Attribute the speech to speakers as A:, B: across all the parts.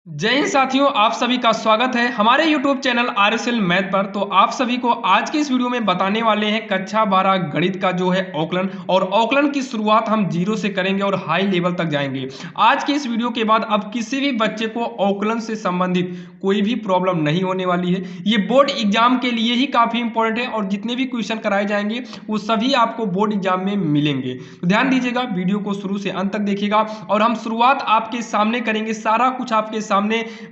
A: जय हिंद साथियों, आप सभी का स्वागत है हमारे YouTube चैनल RSL मैथ पर। तो आप सभी को आज के इस वीडियो में बताने वाले हैं कक्षा 12 गणित का जो है औकलन, और औकलन की शुरुआत हम जीरो से करेंगे और हाई लेवल तक जाएंगे। आज के इस वीडियो के बाद अब किसी भी बच्चे को औकलन से संबंधित कोई भी प्रॉब्लम नहीं होने वाली है। ये बोर्ड एग्जाम के लिए ही काफी इंपॉर्टेंट है और जितने भी क्वेश्चन कराए जाएंगे वो सभी आपको बोर्ड एग्जाम में मिलेंगे। तो ध्यान दीजिएगा, वीडियो को शुरू से अंत तक देखिएगा और हम शुरुआत आपके सामने करेंगे, सारा कुछ आपके सामने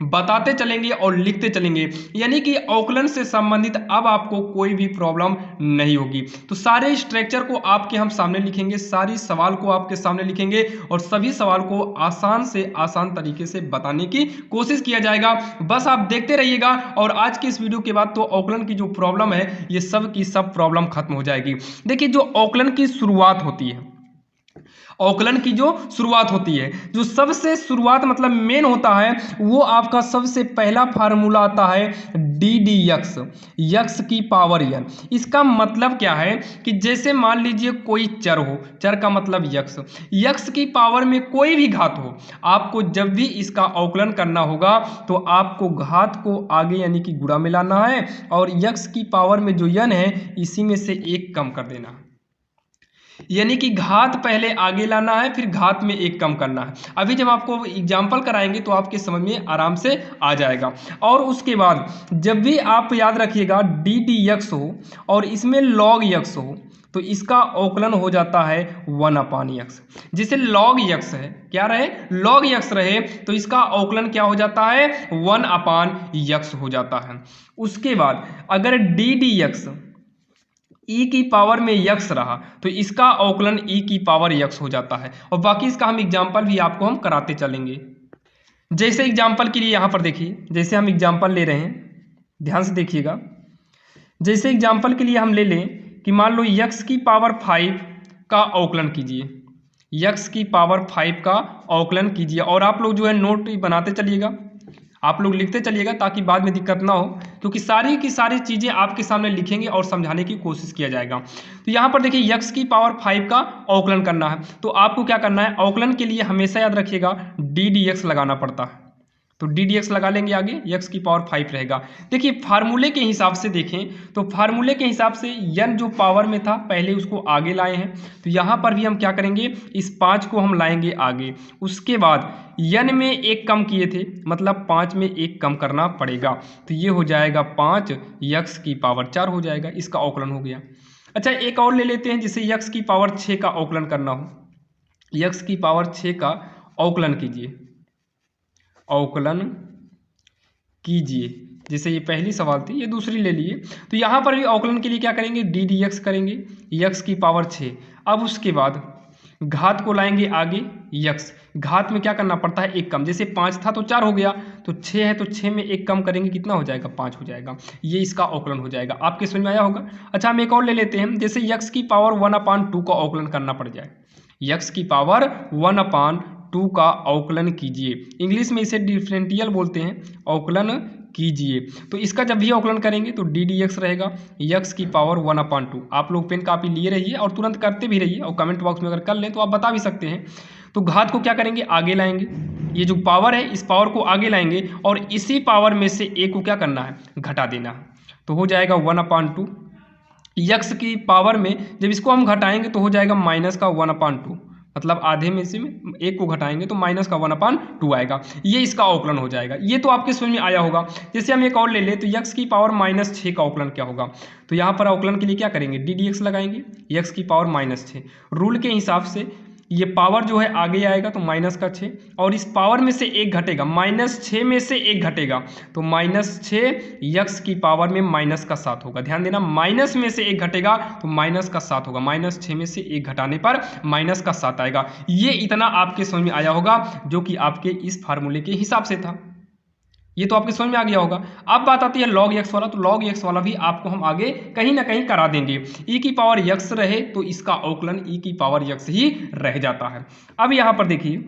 A: बताते चलेंगे और लिखते चलेंगे, यानी कि औकलन से संबंधित अब आपको कोई भी प्रॉब्लम नहीं होगी। तो सारे स्ट्रक्चर को आपके हम सामने लिखेंगे, सारी सवाल को आपके सामने लिखेंगे और सभी सवाल को आसान से आसान तरीके से बताने की कोशिश किया जाएगा। बस आप देखते रहिएगा और आज की इस वीडियो के बाद तो औकलन की जो प्रॉब्लम है ये सब की सब प्रॉब्लम खत्म हो जाएगी। देखिए, जो औकलन की शुरुआत होती है, औकलन की जो शुरुआत होती है, जो सबसे शुरुआत मतलब मेन होता है, वो आपका सबसे पहला फार्मूला आता है डी डी यक्स, यक्स की पावर एन। इसका मतलब क्या है कि जैसे मान लीजिए कोई चर हो, चर का मतलब यक्स, यक्स की पावर में कोई भी घात हो, आपको जब भी इसका औकलन करना होगा तो आपको घात को आगे यानी कि गुणा में लाना है और यक्स की पावर में जो एन है इसी में से एक कम कर देना है, यानी कि घात पहले आगे लाना है फिर घात में एक कम करना है। अभी जब आपको एग्जाम्पल कराएंगे तो आपके समझ में आराम से आ जाएगा। और उसके बाद जब भी आप याद रखिएगा डी डी यक्स हो और इसमें लॉग यक्स हो तो इसका औकलन हो जाता है 1/x। जिसे लॉग यक्स है, क्या रहे, लॉग यक्स रहे, तो इसका औकलन क्या हो जाता है 1/x हो जाता है। उसके बाद अगर डी डी यक्स ई की पावर में यक्स रहा तो इसका औकलन ई की पावर यक्स हो जाता है। और बाकी इसका हम एग्जाम्पल भी आपको हम कराते चलेंगे। जैसे एग्जाम्पल के लिए यहाँ पर देखिए, जैसे हम एग्जाम्पल ले रहे हैं, ध्यान से देखिएगा। जैसे एग्जाम्पल के लिए हम ले लें कि मान लो यक्स की पावर 5 का औकलन कीजिए, यक्स की पावर 5 का औकलन कीजिए। और आप लोग जो है नोट बनाते चलिएगा, आप लोग लिखते चलिएगा ताकि बाद में दिक्कत ना हो, क्योंकि सारी की सारी चीज़ें आपके सामने लिखेंगे और समझाने की कोशिश किया जाएगा। तो यहाँ पर देखिए यक्स की पावर 5 का औकलन करना है, तो आपको क्या करना है, औकलन के लिए हमेशा याद रखिएगा डी डी एक्स लगाना पड़ता है। तो डी डी एक्स लगा लेंगे, आगे यक्स की पावर 5 रहेगा। देखिए फार्मूले के हिसाब से देखें तो फार्मूले के हिसाब से यन जो पावर में था पहले उसको आगे लाए हैं, तो यहाँ पर भी हम क्या करेंगे, इस 5 को हम लाएंगे आगे। उसके बाद यन में एक कम किए थे, मतलब 5 में एक कम करना पड़ेगा, तो ये हो जाएगा 5 यक्स की पावर 4 हो जाएगा, इसका औकलन हो गया। अच्छा, एक और ले लेते हैं, जिसे यक्स की पावर 6 का औकलन करना हो, यक्स की पावर 6 का औकलन कीजिए, औकलन कीजिए। जैसे ये पहली सवाल थी, ये दूसरी ले लिए, तो यहाँ पर भी औकलन के लिए क्या करेंगे, डी डी एक्स करेंगे, यक्स की पावर 6। अब उसके बाद घात को लाएंगे आगे, यक्स, घात में क्या करना पड़ता है, एक कम। जैसे 5 था तो 4 हो गया, तो 6 है तो 6 में एक कम करेंगे, कितना हो जाएगा, 5 हो जाएगा। ये इसका औकलन हो जाएगा। आपके समझ में आया होगा। अच्छा, हम एक और ले लेते हैं, जैसे यक्स की पावर 1/2 का औकलन करना पड़ जाए, यक्स की पावर 1/2 का औकलन कीजिए। इंग्लिश में इसे डिफरेंशियल बोलते हैं, औकलन कीजिए। तो इसका जब भी औकलन करेंगे तो डी डी एक्स रहेगा, यक्स की पावर 1/2। आप लोग पेन कापी लिए रहिए और तुरंत करते भी रहिए, और कमेंट बॉक्स में अगर कर लें तो आप बता भी सकते हैं। तो घात को क्या करेंगे, आगे लाएंगे, ये जो पावर है इस पावर को आगे लाएंगे और इसी पावर में से एक को क्या करना है, घटा देना है, तो हो जाएगा 1/2। यक्स की पावर में जब इसको हम घटाएंगे तो हो जाएगा माइनस का 1/2, मतलब आधे में से एक को घटाएंगे तो माइनस का 1/2 आएगा। ये इसका औकलन हो जाएगा। ये तो आपके समझ में आया होगा। जैसे हम एक और ले लें, तो यक्स की पावर -6 का औकलन क्या होगा, तो यहाँ पर औकलन के लिए क्या करेंगे, डी डी एक्स लगाएंगे, यक्स की पावर -6। रूल के हिसाब से ये पावर जो है आगे आएगा तो -6, और इस पावर में से एक घटेगा, -6 में से एक घटेगा, तो -6 यक्स की पावर में -7 होगा। ध्यान देना, माइनस में से एक घटेगा तो -7 होगा, -6 में से एक घटाने पर -7 आएगा। ये इतना आपके समझ में आया होगा, जो कि आपके इस फार्मूले के हिसाब से था। ये तो आपके समझ में आ गया होगा। अब बात आती है लॉग एक्स वाला, तो लॉग एक्स वाला भी आपको हम आगे कहीं ना कहीं करा देंगे। ई की पावर यक्स रहे तो इसका औकलन ई की पावर यक्स ही रह जाता है। अब यहाँ पर देखिए,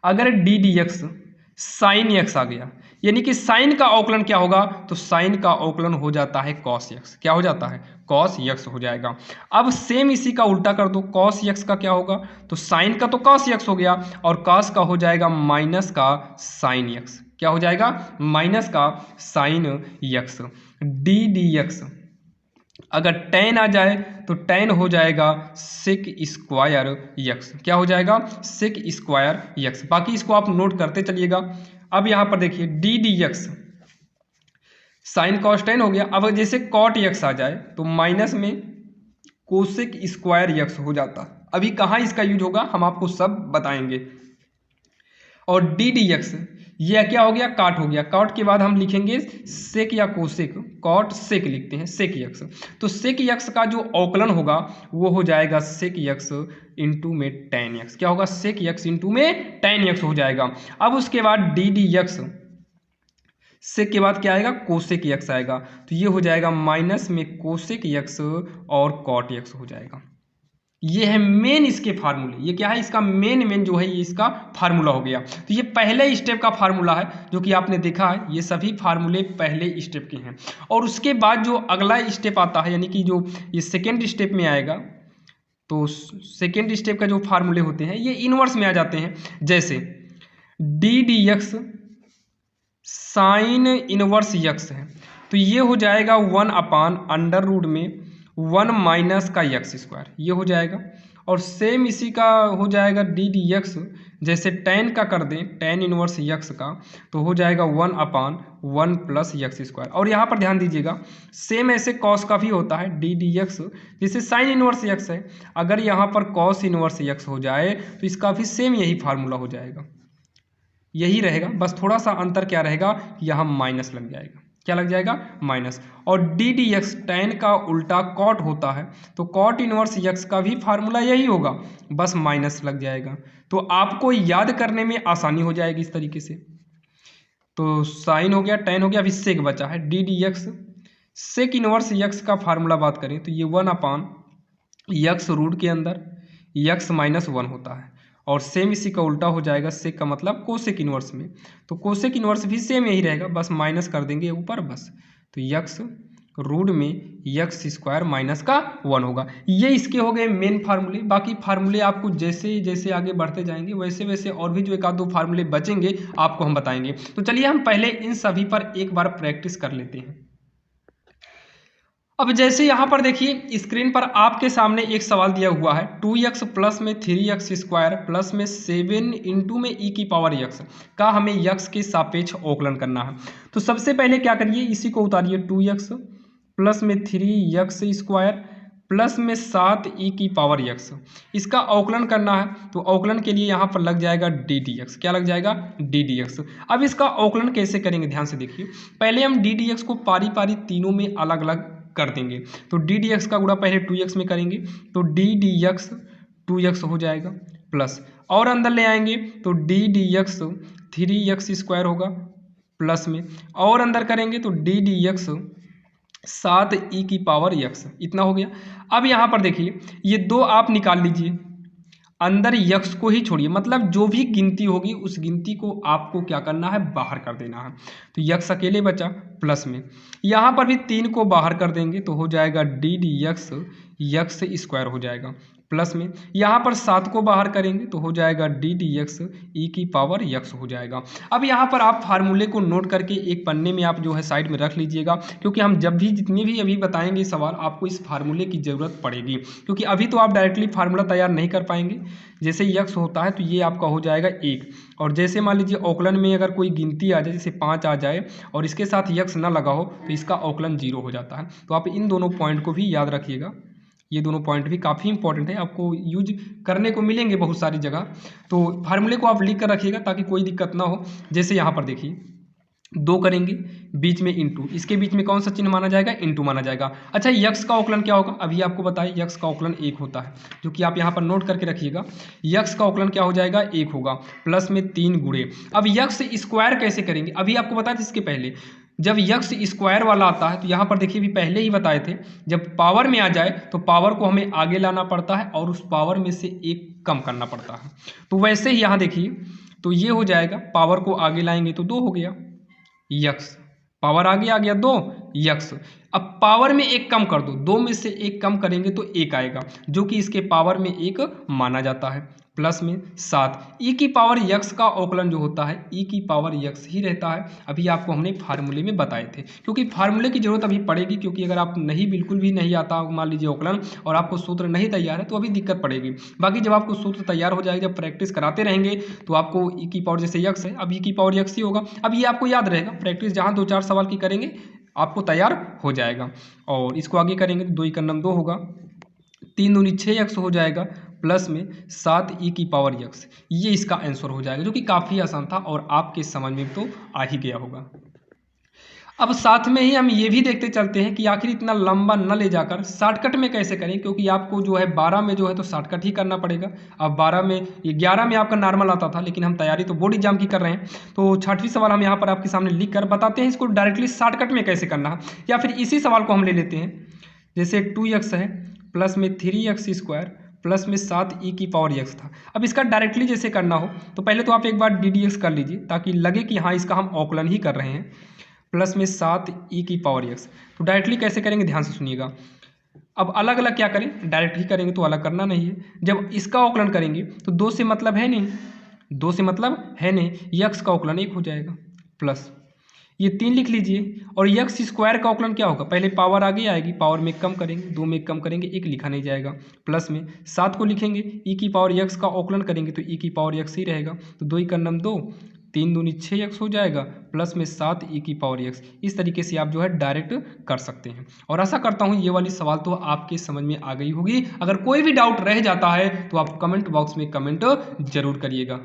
A: अगर D D x sine X आ गया, यानी कि साइन का अवकलन क्या होगा, तो साइन का अवकलन हो जाता है कॉस एक्स। क्या हो जाता है, कॉस एक्स हो जाएगा। अब सेम इसी का उल्टा कर दो, कॉस एक्स का क्या होगा, तो साइन का तो कॉस एक्स हो गया और कॉस का हो जाएगा माइनस का साइन एक्स। क्या हो जाएगा, माइनस का sine x. D D x, अगर टेन आ जाए तो टेन हो जाएगा सेक स्क्वायर यक्स। क्या हो जाएगा, सेक स्क्वायर यक्स। बाकी इसको आप नोट करते चलिएगा। अब यहां पर देखिए D D x, sine cos tan हो गया। अब जैसे कॉट यक्स आ जाए तो माइनस में कोसेक स्क्वायर यक्स हो जाता। अभी कहाँ इसका यूज होगा हम आपको सब बताएंगे। और डी डी एक्स, ये क्या हो गया, काट हो गया। काट के बाद हम लिखेंगे सेक या कोसेक, कॉट सेक लिखते हैं, सेक यक्स। तो सेक यक्स का जो अवकलन होगा वो हो जाएगा सेक यक्स इंटू में टेन यक्स। क्या होगा, सेक यक्स इंटू में टेन यक्स हो जाएगा। अब उसके बाद डी डी यक्स, सेक के बाद क्या आएगा, कोसेक यक्स आएगा। तो ये हो जाएगा माइनस में कोसेक यक्स और कॉट यक्स हो जाएगा। ये है मेन इसके फार्मूले। ये क्या है, इसका मेन जो है ये इसका फार्मूला हो गया। तो ये पहले स्टेप का फार्मूला है जो कि आपने देखा है, ये सभी फार्मूले पहले स्टेप के हैं। और उसके बाद जो अगला स्टेप आता है, यानी कि जो ये सेकेंड स्टेप में आएगा, तो सेकेंड स्टेप का जो फार्मूले होते हैं ये इनवर्स में आ जाते हैं। जैसे D D x sine inverse x है, तो ये हो जाएगा 1/√में 1 माइनस का यक्स स्क्वायर, ये हो जाएगा। और सेम इसी का हो जाएगा डी डी एक्स, जैसे टेन का कर दें, टेन इनवर्स यक्स का, तो हो जाएगा 1/1 प्लस यक्स स्क्वायर। और यहाँ पर ध्यान दीजिएगा सेम ऐसे कॉस का भी होता है डी डी एक्स, जैसे साइन इनवर्स यक्स है, अगर यहाँ पर कॉस इनवर्स यक्स हो जाए तो इसका भी सेम यही फार्मूला हो जाएगा, यही रहेगा। बस थोड़ा सा अंतर क्या रहेगा, यहाँ माइनस लग जाएगा। क्या लग जाएगा, माइनस। और डी डी एक्स टेन का उल्टा कॉट होता है, तो कॉट इनवर्स यक्स का भी फार्मूला यही होगा, बस माइनस लग जाएगा। तो आपको याद करने में आसानी हो जाएगी इस तरीके से। तो साइन हो गया, टेन हो गया, अभी सेक बचा है d D x. Sec inverse x का फार्मूला बात करें तो ये 1/यक्स रूट के अंदर यक्स माइनस 1 होता है। और सेम इसी का उल्टा हो जाएगा, सेक का मतलब कोसेक इनवर्स में, तो कोसेक इनवर्स भी सेम यही रहेगा, बस माइनस कर देंगे ऊपर बस। तो यक्स रूट में यक्स स्क्वायर माइनस का 1 होगा। ये इसके हो गए मेन फार्मूले। बाकी फार्मूले आपको जैसे जैसे आगे बढ़ते जाएंगे वैसे वैसे और भी जो एक आध दो फार्मूले बचेंगे आपको हम बताएंगे। तो चलिए हम पहले इन सभी पर एक बार प्रैक्टिस कर लेते हैं। अब जैसे यहाँ पर देखिए स्क्रीन पर आपके सामने एक सवाल दिया हुआ है, 2x प्लस में 3x स्क्वायर प्लस में 7 इंटू में e की पावर x का हमें x के सापेक्ष अवकलन करना है। तो सबसे पहले क्या करिए, इसी को उतारिए, 2x प्लस में 3x स्क्वायर प्लस में 7 e की पावर x, इसका अवकलन करना है। तो अवकलन के लिए यहाँ पर लग जाएगा डी डी एक्स। क्या लग जाएगा, डी डी एक्स। अब इसका अवकलन कैसे करेंगे, ध्यान से देखिए। पहले हम डी डी एक्स को पारी पारी तीनों में अलग अलग कर देंगे। तो डी डी एक्स का गुणा पहले 2x में करेंगे, तो डी डी एक्स 2x हो जाएगा, प्लस और अंदर ले आएंगे तो D D x 3x square होगा, प्लस में और अंदर करेंगे तो डी डी एक्स 7 e की पावर x, इतना हो गया। अब यहाँ पर देखिए ये दो आप निकाल लीजिए, अंदर यक्स को ही छोड़िए, मतलब जो भी गिनती होगी उस गिनती को आपको क्या करना है, बाहर कर देना है। तो यक्स अकेले बचा, प्लस में यहाँ पर भी 3 को बाहर कर देंगे तो हो जाएगा D D x x square हो जाएगा, प्लस में यहाँ पर 7 को बाहर करेंगे तो हो जाएगा डी डी एक्स ई की पावर यक्स हो जाएगा। अब यहाँ पर आप फार्मूले को नोट करके एक पन्ने में आप जो है साइड में रख लीजिएगा, क्योंकि हम जब भी जितने भी अभी बताएंगे सवाल आपको इस फार्मूले की ज़रूरत पड़ेगी, क्योंकि अभी तो आप डायरेक्टली फार्मूला तैयार नहीं कर पाएंगे। जैसे यक्स होता है तो ये आपका हो जाएगा 1, और जैसे मान लीजिए अवकलन में अगर कोई गिनती आ जाए, जैसे 5 आ जाए और इसके साथ यक्स ना लगा हो तो इसका अवकलन 0 हो जाता है। तो आप इन दोनों पॉइंट को भी याद रखिएगा, ये दोनों पॉइंट भी काफ़ी इंपॉर्टेंट है, आपको यूज करने को मिलेंगे बहुत सारी जगह। तो फार्मूले को आप लिख कर रखिएगा ताकि कोई दिक्कत ना हो। जैसे यहाँ पर देखिए 2 करेंगे, बीच में इंटू, इसके बीच में कौन सा चिन्ह माना जाएगा, इंटू माना जाएगा। अच्छा यक्स का अवकलन क्या होगा, अभी आपको बताएं, यक्स का अवकलन 1 होता है, जो कि आप यहाँ पर नोट करके रखिएगा। यक्स का अवकलन क्या हो जाएगा, 1 होगा, प्लस में 3 गुणे। अब यक्स स्क्वायर कैसे करेंगे, अभी आपको बताया था इसके पहले, जब यक्स स्क्वायर वाला आता है तो यहाँ पर देखिए भी पहले ही बताए थे, जब पावर में आ जाए तो पावर को हमें आगे लाना पड़ता है और उस पावर में से 1 कम करना पड़ता है। तो वैसे ही यहाँ देखिए, तो ये हो जाएगा, पावर को आगे लाएंगे तो 2 हो गया यक्स, पावर आगे आ गया 2 यक्स। अब पावर में एक कम कर दो, 2 में से एक कम करेंगे तो 1 आएगा, जो कि इसके पावर में 1 माना जाता है, प्लस में 7। ई की पावर यक्स का अवकलन जो होता है ई की पावर यक्स ही रहता है। अभी आपको हमने फार्मूले में बताए थे, क्योंकि फार्मूले की जरूरत अभी पड़ेगी, क्योंकि अगर आप नहीं बिल्कुल भी नहीं आता मान लीजिए अवकलन और आपको सूत्र नहीं तैयार है तो अभी दिक्कत पड़ेगी। बाकी जब आपको सूत्र तैयार हो जाएगा, जब प्रैक्टिस कराते रहेंगे तो आपको ई की पावर जैसे यक्स है, अब ई की पावर यक्स ही होगा। अब ये आपको याद रहेगा, प्रैक्टिस जहाँ 2-4 सवाल की करेंगे आपको तैयार हो जाएगा। और इसको आगे करेंगे तो 2 × 9 2 होगा, 3 दूनी 6 यक्स हो जाएगा, प्लस में 7 ई की पावर यक्स। ये इसका आंसर हो जाएगा, जो कि काफ़ी आसान था और आपके समझ में तो आ ही गया होगा। अब साथ में ही हम ये भी देखते चलते हैं कि आखिर इतना लंबा न ले जाकर शॉर्टकट में कैसे करें, क्योंकि आपको जो है 12 में जो है तो शॉर्टकट ही करना पड़ेगा। अब 12 में, ये 11 में आपका नॉर्मल आता था, लेकिन हम तैयारी तो बोर्ड एग्जाम की कर रहे हैं, तो 6वां सवाल हम यहाँ पर आपके सामने लिख कर बताते हैं इसको डायरेक्टली शॉर्टकट में कैसे करना है। या फिर इसी सवाल को हम ले लेते हैं, जैसे 2x है प्लस में 3x² प्लस में 7 ई की पावर यक्स था। अब इसका डायरेक्टली जैसे करना हो तो पहले तो आप एक बार ddx कर लीजिए, ताकि लगे कि हाँ इसका हम अवकलन ही कर रहे हैं, प्लस में 7 ई की पावर यक्स। तो डायरेक्टली कैसे करेंगे ध्यान से सुनिएगा। अब अलग अलग क्या करें, डायरेक्ट ही करेंगे तो अलग करना नहीं है। जब इसका अवकलन करेंगे तो 2 से मतलब है नहीं, 2 से मतलब है नहीं, यक्स का अवकलन 1 हो जाएगा, प्लस ये 3 लिख लीजिए। और यक्स² का अवकलन क्या होगा, पहले पावर आगे आएगी, पावर में कम करेंगे, 2 में कम करेंगे, 1 लिखा नहीं जाएगा, प्लस में 7 को लिखेंगे, ई की पावर यक्स का अवकलन करेंगे तो ई की पावर यक्स ही रहेगा, तो 2 × 9 2, 3 दूनी 6 यक्स हो जाएगा, प्लस में 7 ई की पावर यक्स। इस तरीके से आप जो है डायरेक्ट कर सकते हैं। और आशा करता हूँ ये वाली सवाल तो आपके समझ में आ गई होगी। अगर कोई भी डाउट रह जाता है तो आप कमेंट बॉक्स में कमेंट जरूर करिएगा।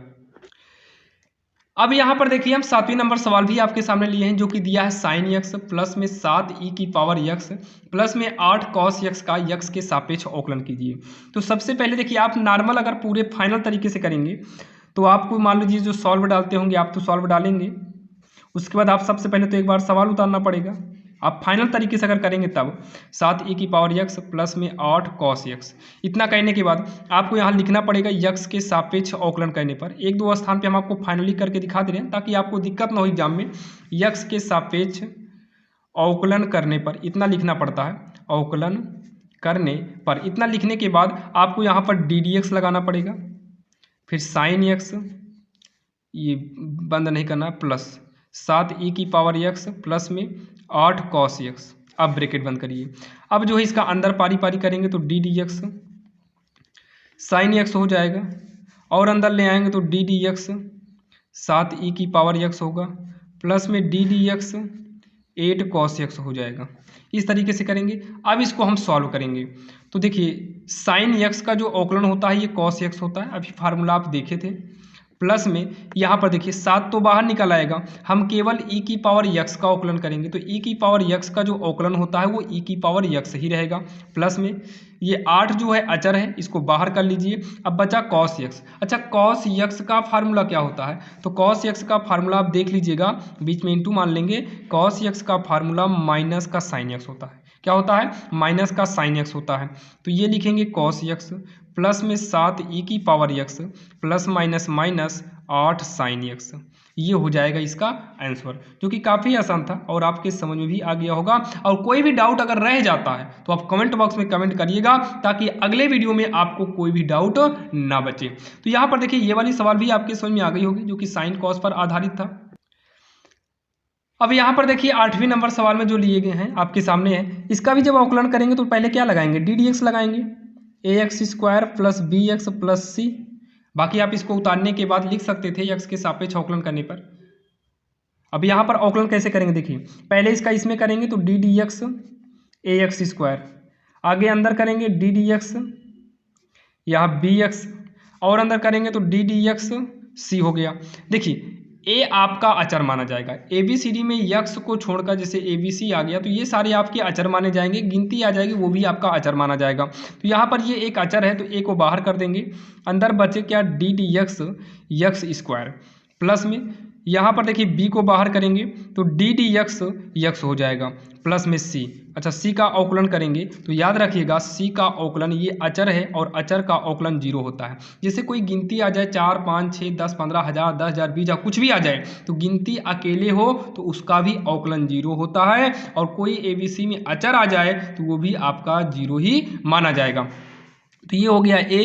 A: अब यहाँ पर देखिए हम 7वें नंबर सवाल भी आपके सामने लिए हैं, जो कि दिया है sin x प्लस में 7 ई की पावर यक्स प्लस में 8 cos x का यक्स के सापेक्ष अवकलन कीजिए। तो सबसे पहले देखिए, आप नॉर्मल अगर पूरे फाइनल तरीके से करेंगे तो आपको मान लीजिए जो सॉल्व डालते होंगे आप तो सॉल्व डालेंगे, उसके बाद आप सबसे पहले तो एक बार सवाल उतारना पड़ेगा। आप फाइनल तरीके से अगर करेंगे तब 7 ई की पावर यक्स प्लस में 8 cos x। इतना कहने के बाद आपको यहाँ लिखना पड़ेगा यक्स के सापेक्ष अवकलन करने पर। 1-2 स्थान पे हम आपको फाइनली करके दिखा दे रहे हैं ताकि आपको दिक्कत ना हो एग्जाम में। यक्स के सापेक्ष अवकलन करने पर इतना लिखना पड़ता है, अवकलन करने पर इतना लिखने के बाद आपको यहाँ पर ddx लगाना पड़ेगा, फिर sin x, ये बंद नहीं करना, प्लस 7 ई की पावर यक्स प्लस में 8 cos x। अब ब्रैकेट बंद करिए। अब जो है इसका अंदर पारी पारी करेंगे तो ddx sin x हो जाएगा, और अंदर ले आएंगे तो ddx 7 ई की पावर x होगा, प्लस में ddx 8 cos x हो जाएगा। इस तरीके से करेंगे। अब इसको हम सॉल्व करेंगे तो देखिए sin x का जो अवकलन होता है ये cos x होता है, अभी फार्मूला आप देखे थे, प्लस में यहाँ पर देखिए 7 तो बाहर निकल आएगा, हम केवल ई की पावर यक्स का अवकलन करेंगे तो ई की पावर यक्स का जो अवकलन होता है वो ई की पावर यक्स ही रहेगा, प्लस में ये 8 जो है अचर है, इसको बाहर कर लीजिए। अब बचा cos x। अच्छा, cos x का फार्मूला क्या होता है, तो cos x का फार्मूला आप देख लीजिएगा, बीच में इंटू मान लेंगे। cos x का फार्मूला माइनस का sin x होता है। क्या होता है, माइनस का sin x होता है। तो ये लिखेंगे cos x प्लस में 7 ई की power x plus minus minus 8 sin x। ये हो जाएगा इसका आंसर, जो कि काफ़ी आसान था और आपके समझ में भी आ गया होगा। और कोई भी डाउट अगर रह जाता है तो आप कमेंट बॉक्स में कमेंट करिएगा, ताकि अगले वीडियो में आपको कोई भी डाउट ना बचे। तो यहाँ पर देखिए ये वाली सवाल भी आपके समझ में आ गई होगी, जो कि साइन कॉस पर आधारित था। अब यहाँ पर देखिए 8वें नंबर सवाल में जो लिए गए हैं आपके सामने है, इसका भी जब अवकलन करेंगे तो पहले क्या लगाएंगे, ddx लगाएंगे, ax² plus bx plus c। बाकी आप इसको उतारने के बाद लिख सकते थे यक्स के सापेक्ष अवकलन करने पर। अब यहाँ पर अवकलन कैसे करेंगे देखिए, पहले इसका इसमें करेंगे तो ddx ax², आगे अंदर करेंगे ddx यहाँ bx, और अंदर करेंगे तो ddx c हो गया। देखिए ए आपका अचर माना जाएगा, ABCD में यक्स को छोड़कर जैसे ABC आ गया तो ये सारे आपके अचर माने जाएंगे, गिनती आ जाएगी वो भी आपका अचर माना जाएगा। तो यहाँ पर ये एक अचर है तो ए को बाहर कर देंगे, अंदर बचे क्या ddx यक्स स्क्वायर प्लस में यहाँ पर देखिए b को बाहर करेंगे तो डी डी यक्स हो जाएगा, प्लस में c। अच्छा, c का अवकलन करेंगे तो याद रखिएगा c का अवकलन ये अचर है और अचर का अवकलन 0 होता है। जैसे कोई गिनती आ जाए 4 5 6 10 15 हज़ार 10,000 20,000 कुछ भी आ जाए तो गिनती अकेले हो तो उसका भी अवकलन 0 होता है, और कोई ABC में अचर आ जाए तो वो भी आपका 0 ही माना जाएगा। तो ये हो गया a।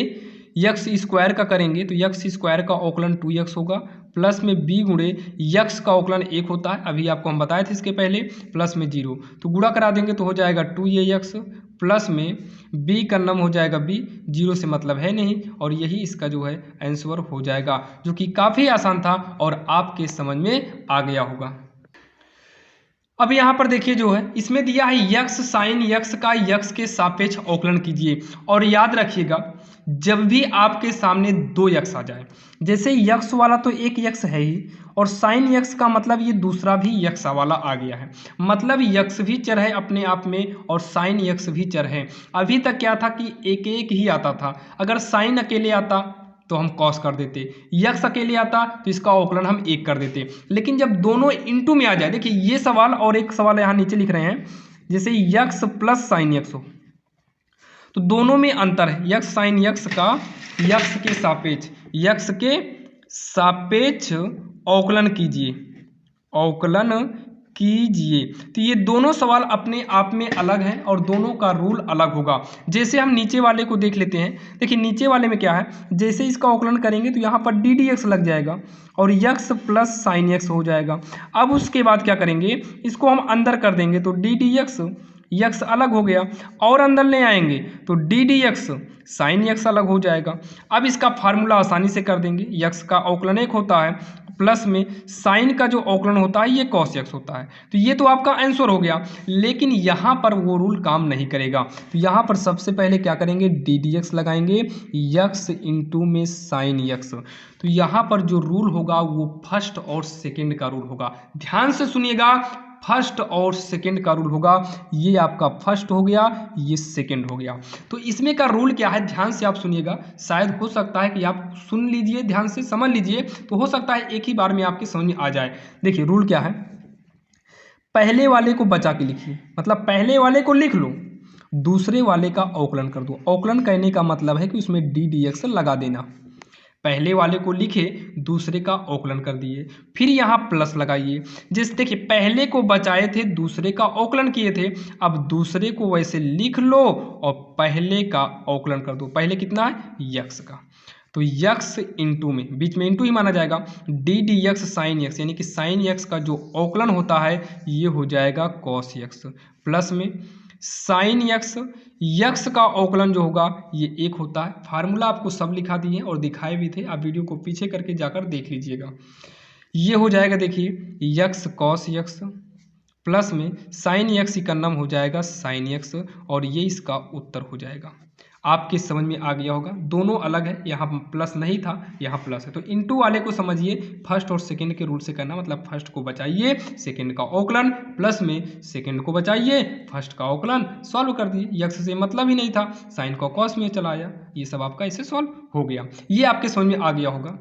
A: यक्स स्क्वायर का करेंगे तो यक्स स्क्वायर का अवकलन 2x होगा, प्लस में b गुणे यक्स का अवकलन 1 होता है, अभी आपको हम बताए थे इसके पहले, प्लस में 0 तो गुणा करा देंगे तो हो जाएगा 2ax, प्लस में b का नम हो जाएगा b, 0 से मतलब है नहीं, और यही इसका जो है आंसर हो जाएगा, जो कि काफ़ी आसान था और आपके समझ में आ गया होगा। अब यहाँ पर देखिए जो है इसमें दिया है यक्स साइन यक्स का यक्स के सापेक्ष अवकलन कीजिए, और याद रखिएगा जब भी आपके सामने दो यक्स आ जाए, जैसे यक्स वाला तो एक यक्स है ही, और साइन यक्स का मतलब ये दूसरा भी यक्स वाला आ गया है, मतलब यक्स भी चर है अपने आप में और साइन यक्स भी चर है। अभी तक क्या था कि एक एक ही आता था, अगर साइन अकेले आता तो हम कॉस कर देते, यक्स अकेले आता तो इसका अवकलन हम 1 कर देते, लेकिन जब दोनों इनटू में आ जाए, देखिए ये सवाल और एक सवाल यहाँ नीचे लिख रहे हैं, जैसे यक्स प्लस साइन यक्स हो तो दोनों में अंतर है, यक्स साइन यक्स का यक्स के सापेक्ष अवकलन कीजिए। तो ये दोनों सवाल अपने आप में अलग हैं और दोनों का रूल अलग होगा। जैसे हम नीचे वाले को देख लेते हैं, देखिए नीचे वाले में क्या है, जैसे इसका अवकलन करेंगे तो यहाँ पर डी डी एक्स लग जाएगा और यक्स प्लस साइन यक्स हो जाएगा। अब उसके बाद क्या करेंगे, इसको हम अंदर कर देंगे तो डी डी यक्स अलग हो गया, और अंदर ले आएंगे तो D D x sign x अलग हो जाएगा। अब इसका फार्मूला आसानी से कर देंगे, यक्स का अवकलन 1 होता है, प्लस में साइन का जो अवकलन होता है ये कॉस यक्स होता है, तो ये तो आपका आंसर हो गया। लेकिन यहाँ पर वो रूल काम नहीं करेगा, तो यहाँ पर सबसे पहले क्या करेंगे, डी डी एक्स लगाएंगे यक्स इंटू में साइन यक्स। तो यहाँ पर जो रूल होगा वो फर्स्ट और सेकेंड का रूल होगा, ध्यान से सुनिएगा, फर्स्ट और सेकेंड का रूल होगा। ये आपका फर्स्ट हो गया, ये सेकेंड हो गया। तो इसमें का रूल क्या है, ध्यान से आप सुनिएगा, शायद हो सकता है कि आप सुन लीजिए, ध्यान से समझ लीजिए, तो हो सकता है एक ही बार में आपके समझ में आ जाए। देखिए रूल क्या है, पहले वाले को बचा के लिखिए, मतलब पहले वाले को लिख लो, दूसरे वाले का अवकलन कर दो। अवकलन कहने का मतलब है कि उसमें डी डी एक्स लगा देना, पहले वाले को लिखे दूसरे का अवकलन कर दिए, फिर यहाँ प्लस लगाइए। जैसे देखिए पहले को बचाए थे, दूसरे का अवकलन किए थे, अब दूसरे को वैसे लिख लो और पहले का अवकलन कर दो। पहले कितना है, यक्स का, तो यक्स इंटू में, बीच में इंटू ही माना जाएगा, D D x sign x, यानी कि साइन यक्स का जो अवकलन होता है ये हो जाएगा कॉस यक्स, प्लस में साइन यक्स का अवकलन जो होगा ये 1 होता है। फार्मूला आपको सब लिखा दिए और दिखाए भी थे, आप वीडियो को पीछे करके जाकर देख लीजिएगा। ये हो जाएगा देखिए यक्स कॉस यक्स, प्लस में साइन यक्स का नाम हो जाएगा साइन यक्स, और ये इसका उत्तर हो जाएगा। आपके समझ में आ गया होगा, दोनों अलग है, यहाँ प्लस नहीं था, यहाँ प्लस है। तो इनटू वाले को समझिए, फर्स्ट और सेकंड के रूल से करना, मतलब फर्स्ट को बचाइए सेकंड का अवकलन, प्लस में सेकंड को बचाइए फर्स्ट का अवकलन, सॉल्व कर दिए। यक्स से मतलब ही नहीं था, साइन को कॉस में चला आया, ये सब आपका इससे सॉल्व हो गया। ये आपके समझ में आ गया होगा।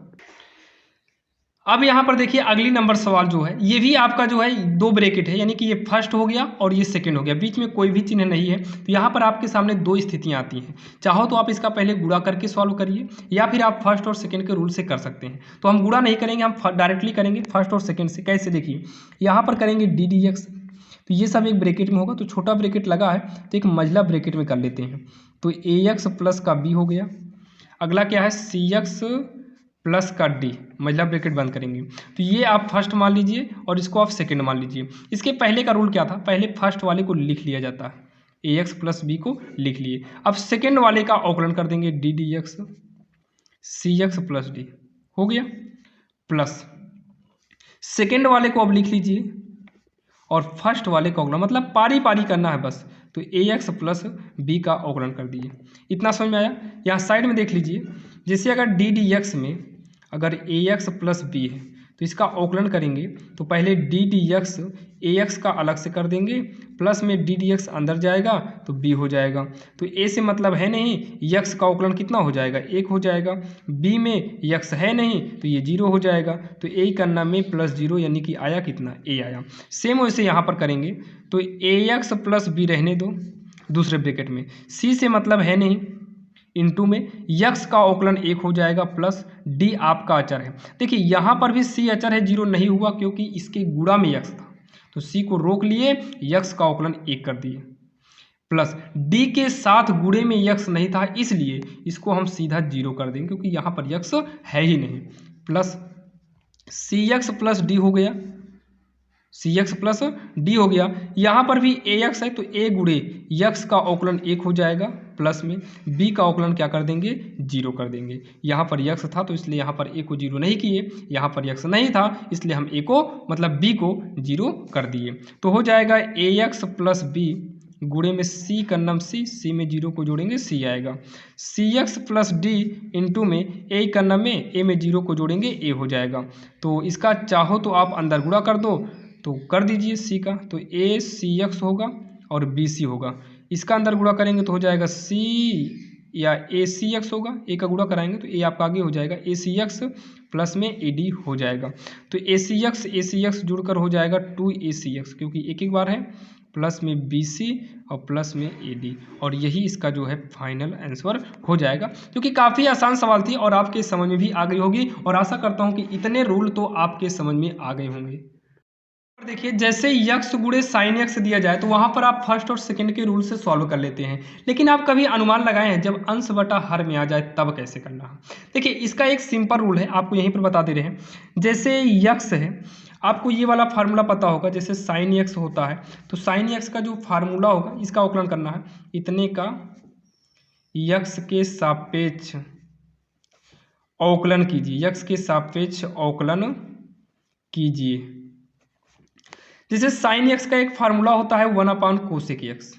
A: अब यहाँ पर देखिए अगली नंबर सवाल जो है, ये भी आपका जो है 2 ब्रैकेट है, यानी कि ये फर्स्ट हो गया और ये सेकंड हो गया, बीच में कोई भी चिन्ह नहीं है। तो यहाँ पर आपके सामने 2 स्थितियाँ आती हैं, चाहो तो आप इसका पहले गुणा करके सॉल्व करिए, या फिर आप फर्स्ट और सेकंड के रूल से कर सकते हैं। तो हम गुणा नहीं करेंगे, हम डायरेक्टली करेंगे फर्स्ट और सेकंड से। कैसे, देखिए यहाँ पर करेंगे डी डी एक्स, तो ये सब एक ब्रैकेट में होगा, तो छोटा ब्रैकेट लगा है तो एक मंझला ब्रैकेट में कर लेते हैं, तो ए एक्स प्लस का बी हो गया। अगला क्या है, सी एक्स प्लस का डी, मंझला ब्रैकेट बंद करेंगे, तो ये आप फर्स्ट मान लीजिए और इसको आप सेकंड मान लीजिए। इसके पहले का रूल क्या था, पहले फर्स्ट वाले को लिख लिया जाता है, ए एक्स प्लस बी को लिख लिए। अब सेकंड वाले का अवकलन कर देंगे, डी डी एक्स सी एक्स प्लस डी हो गया, प्लस सेकंड वाले को अब लिख लीजिए और फर्स्ट वाले का अवकलन, मतलब पारी पारी करना है बस, तो ए एक्स प्लस बी का अवकलन कर दिए। इतना समझ में आया। यहाँ साइड में देख लीजिए, जैसे अगर डी डी एक्स में अगर ए एक्स प्लस बी है तो इसका अवकलन करेंगे तो पहले डी डी एक्स ए एक्स का अलग से कर देंगे, प्लस में डी डी एक्स अंदर जाएगा तो बी हो जाएगा। तो ए से मतलब है नहीं, यक्स का अवकलन कितना हो जाएगा, 1 हो जाएगा। बी में यक्स है नहीं तो ये 0 हो जाएगा। तो ए करना में प्लस 0 यानी कि आया कितना, ए आया। सेम वैसे यहाँ पर करेंगे तो ए एक्स प्लस बी रहने दो दूसरे ब्रैकेट में, सी से मतलब है नहीं, इनटू में यक्स का अवकलन 1 हो जाएगा प्लस डी आपका अचर है। देखिए यहाँ पर भी सी अचर है, 0 नहीं हुआ क्योंकि इसके गुणा में यक्स था, तो सी को रोक लिए, यक्स का अवकलन 1 कर दिए, प्लस डी के साथ गुणे में यक्स नहीं था इसलिए इसको हम सीधा 0 कर देंगे क्योंकि यहाँ पर यक्स है ही नहीं, प्लस सी एक्स प्लस डी हो गया, सी एक्स प्लस डी हो गया। यहाँ पर भी ए एक्स है तो ए गुणे यक्स का अवकलन 1 हो जाएगा, प्लस में बी का अवकलन क्या कर देंगे, 0 कर देंगे। यहाँ पर यक्स था तो इसलिए यहाँ पर ए को 0 नहीं किए, यहाँ पर यक्स नहीं था इसलिए हम ए को मतलब बी को 0 कर दिए। तो हो जाएगा ए एक्स प्लस बी गुणे में सी का नाम सी में 0 को जोड़ेंगे सी आएगा, सी एक्स प्लस डी इंटू में ए का नाम में ए में 0 को जोड़ेंगे ए हो जाएगा। तो इसका चाहो तो आप अंदर गुणा कर दो तो कर दीजिए सी का, तो ए सी एक्स होगा और बी सी होगा। इसका अंदर गुणा करेंगे तो हो जाएगा सी या ए सी एक्स होगा, ए का गुणा कराएंगे तो ए आपका आगे हो जाएगा ए सी एक्स प्लस में ए डी हो जाएगा। तो ए सी एक्स जुड़कर हो जाएगा 2 ए सी एक्स क्योंकि एक बार है, प्लस में बी सी और प्लस में ए डी, और यही इसका जो है फाइनल आंसर हो जाएगा। क्योंकि काफ़ी आसान सवाल थी और आपके समझ में भी आ गई होगी, और आशा करता हूँ कि इतने रूल तो आपके समझ में आ गए होंगे। देखिए जैसे यक्स गुणे साइन एक्स दिया जाए तो वहां पर आप फर्स्ट और सेकंड के रूल से सॉल्व कर लेते हैं, लेकिन आप कभी अनुमान लगाए हैं जब अंश बटा हर में आ जाए तब कैसे करना है। देखिए इसका एक सिंपल रूल है, आपको यहीं पर बता दे रहे हैं। जैसे यक्स है, आपको ये वाला फार्मूला पता होगा, जैसे साइन एक्स होता है तो साइन एक्स का जो फार्मूला होगा इसका अवकलन करना है, इतने का यक्स के सापेक्ष अवकलन कीजिए, यक्स के सापेक्ष अवकलन कीजिए। जैसे साइन एक्स का एक फार्मूला होता है 1 कोसेक एक्स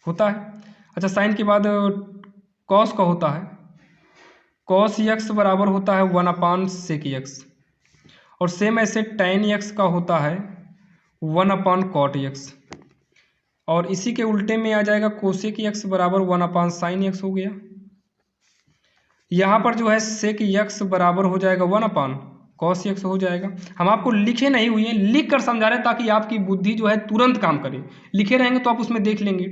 A: होता है। अच्छा साइन के बाद कॉस का होता है, कॉस एक्स बराबर होता है 1 सेक एक्स, और सेम ऐसे टैन एक्स का होता है 1 कॉट एक्स, और इसी के उल्टे में आ जाएगा कोसेक एक्स बराबर 1 साइन एक्स हो गया। यहाँ पर जो है सेक एक्स बराबर हो जाएगा 1 कॉस एक्स हो जाएगा। हम आपको लिखे नहीं हुए हैं, लिख कर समझा रहे हैं ताकि आपकी बुद्धि जो है तुरंत काम करे। लिखे रहेंगे तो आप उसमें देख लेंगे।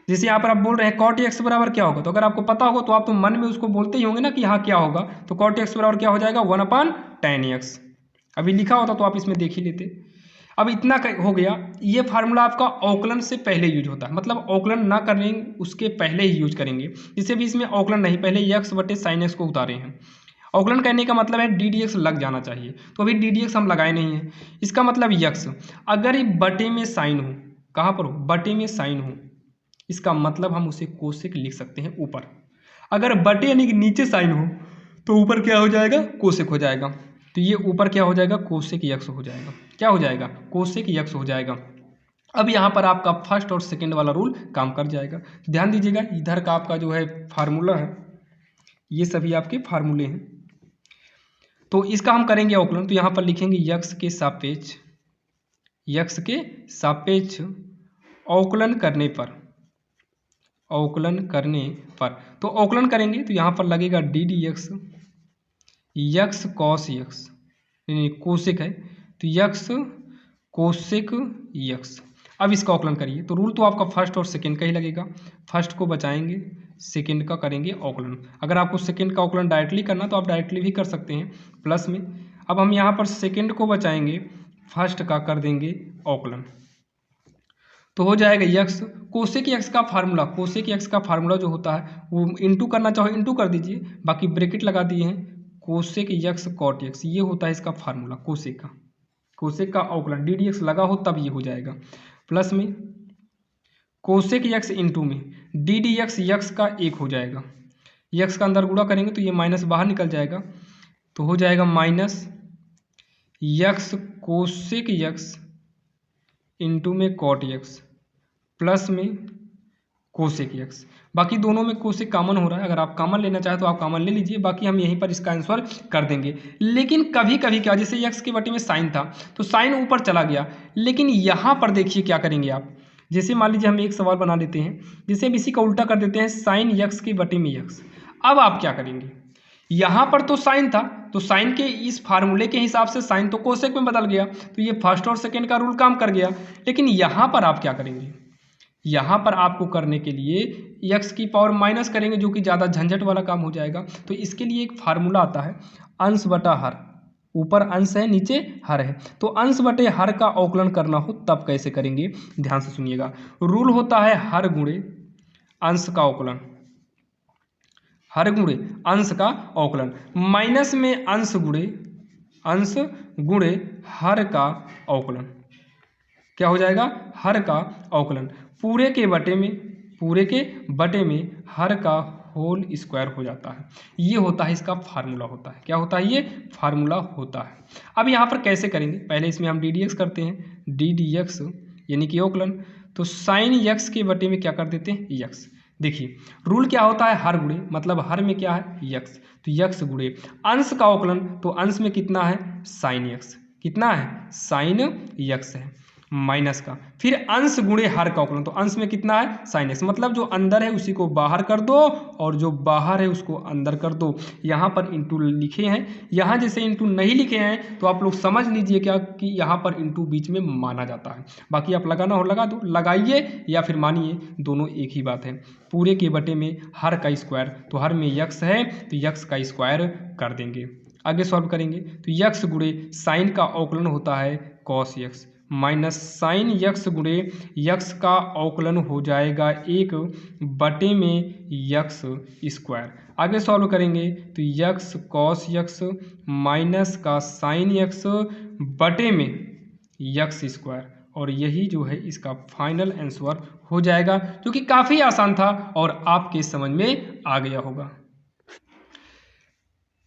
A: जैसे यहाँ पर आप बोल रहे हैं कॉट एक्स बराबर क्या होगा, तो अगर आपको पता होगा तो आप तो मन में उसको बोलते ही होंगे ना कि हाँ क्या होगा, तो कॉट एक्स बराबर क्या हो जाएगा 1 टैन एक्स। अभी लिखा होता तो आप इसमें देख ही लेते। अब इतना हो गया, ये फार्मूला आपका अवकलन से पहले यूज होता है, मतलब अवकलन ना करेंगे उसके पहले ही यूज करेंगे। जिसे भी इसमें अवकलन नहीं, पहले यक्स बटे साइन एक्स को उतारे हैं। अवकलन करने का मतलब है डी डी एक्स लग जाना चाहिए, तो अभी डी डी एक्स हम लगाए नहीं हैं। इसका मतलब यक्स अगर ये बटे में साइन हो, कहाँ पर हो, बटे में साइन हो, इसका मतलब हम उसे कोसेक लिख सकते हैं ऊपर। अगर बटे यानी कि नीचे साइन हो तो ऊपर क्या हो जाएगा, कोसेक हो जाएगा। तो ये ऊपर क्या हो जाएगा, कोसेक यक्स हो जाएगा। क्या हो जाएगा, कोसेक यक्स हो जाएगा। अब यहाँ पर आपका फर्स्ट और सेकंड वाला रूल काम कर जाएगा। ध्यान दीजिएगा, इधर का आपका जो है फार्मूला है, ये सभी आपके फार्मूले हैं। तो इसका हम करेंगे अवकलन, तो यहाँ पर लिखेंगे यक्स के सापेक्ष, यक्स के सापेक्ष अवकलन करने पर, अवकलन करने पर, तो अवकलन करेंगे तो यहाँ पर लगेगा d D x, x cos x यानी कोसेक है तो यक्स कोसेक यक्स। अब इसका अवकलन करिए, तो रूल तो आपका फर्स्ट और सेकंड का ही लगेगा। फर्स्ट को बचाएंगे, सेकंड का करेंगे अवकलन। अगर आपको सेकंड का अवकलन डायरेक्टली करना तो आप डायरेक्टली भी कर सकते हैं प्लस में। अब हम यहाँ पर सेकंड को बचाएंगे, फर्स्ट का कर देंगे अवकलन, तो हो जाएगा यक्स कोसेक यक्स का फार्मूला, कोसेक यक्स का फार्मूला जो होता है वो इंटू करना चाहो इंटू कर दीजिए, बाकी ब्रैकेट लगा दिए हैं, कोसेक यक्स कॉट यक्स, ये होता है इसका फार्मूला कोसेक का, कोसेक का अवकलन। डी डी एक्स लगा हो तब ये हो जाएगा, प्लस में कोसेक यक्स इंटू में डी डी एक्स, यक्स का 1 हो जाएगा, यक्स का अंदर गुणा करेंगे तो ये माइनस बाहर निकल जाएगा, तो हो जाएगा minus x cosec x into में कॉट यक्स, प्लस में कोसेक एक्स। बाकी दोनों में कोसेक कॉमन हो रहा है, अगर आप कॉमन लेना चाहें तो आप कॉमन ले लीजिए, बाकी हम यहीं पर इसका आंसर कर देंगे। लेकिन कभी कभी क्या, जैसे एक्स के बटे में साइन था तो साइन ऊपर चला गया, लेकिन यहाँ पर देखिए क्या करेंगे आप। जैसे मान लीजिए हम एक सवाल बना लेते हैं, जैसे अब इसी का उल्टा कर देते हैं, साइन एक्स के बटे में एक्स। अब आप क्या करेंगे, यहाँ पर तो साइन था तो साइन के इस फार्मूले के हिसाब से साइन तो कोसेक में बदल गया, तो ये फर्स्ट और सेकेंड का रूल काम कर गया। लेकिन यहाँ पर आप क्या करेंगे, यहाँ पर आपको करने के लिए एक्स की पावर माइनस करेंगे, जो कि ज़्यादा झंझट वाला काम हो जाएगा। तो इसके लिए एक फार्मूला आता है, अंश बटा हर। ऊपर अंश है, नीचे हर है, तो अंश बटे हर का अवकलन करना हो तब कैसे करेंगे, ध्यान से सुनिएगा। रूल होता है हर गुणे अंश का अवकलन, हर गुणे अंश का अवकलन, माइनस में अंश गुणे हर का अवकलन। क्या हो जाएगा, हर का अवकलन पूरे के बटे में हर का होल स्क्वायर हो जाता है। ये होता है इसका फार्मूला होता है। क्या होता है, ये फार्मूला होता है। अब यहाँ पर कैसे करेंगे, पहले इसमें हम डी डी एक्स करते हैं, डी डी एक्स यानी कि अवकलन। तो साइन एक्स के बटे में क्या कर देते हैं, एक्स। देखिए रूल क्या होता है, हर गुणे, मतलब हर में क्या है, एक्स, तो एक्स गुणे अंश का अवकलन, तो अंश में कितना है, साइन एक्स, कितना है, साइन एक्स है, माइनस का, फिर अंश गुणे हर का अवकलन, तो अंश में कितना है, साइन एक्स, मतलब जो अंदर है उसी को बाहर कर दो और जो बाहर है उसको अंदर कर दो। यहाँ पर इंटू लिखे हैं, यहाँ जैसे इंटू नहीं लिखे हैं तो आप लोग समझ लीजिए क्या कि यहाँ पर इंटू बीच में माना जाता है। बाकी आप लगाना हो लगा दो, लगाइए या फिर मानिए, दोनों एक ही बात है। पूरे के बटे में हर का स्क्वायर, तो हर में यक्स है तो यक्स का स्क्वायर कर देंगे। आगे सॉल्व करेंगे तो यक्स गुणे साइन का अवकलन होता है cos x, minus sign x गुणे यक्स का अवकलन हो जाएगा 1 बटे में यक्स स्क्वायर। आगे सॉल्व करेंगे तो यक्स कॉस यक्स माइनस का साइन यक्स बटे में यक्स स्क्वायर, और यही जो है इसका फाइनल आंसर हो जाएगा, जो कि काफ़ी आसान था और आपके समझ में आ गया होगा।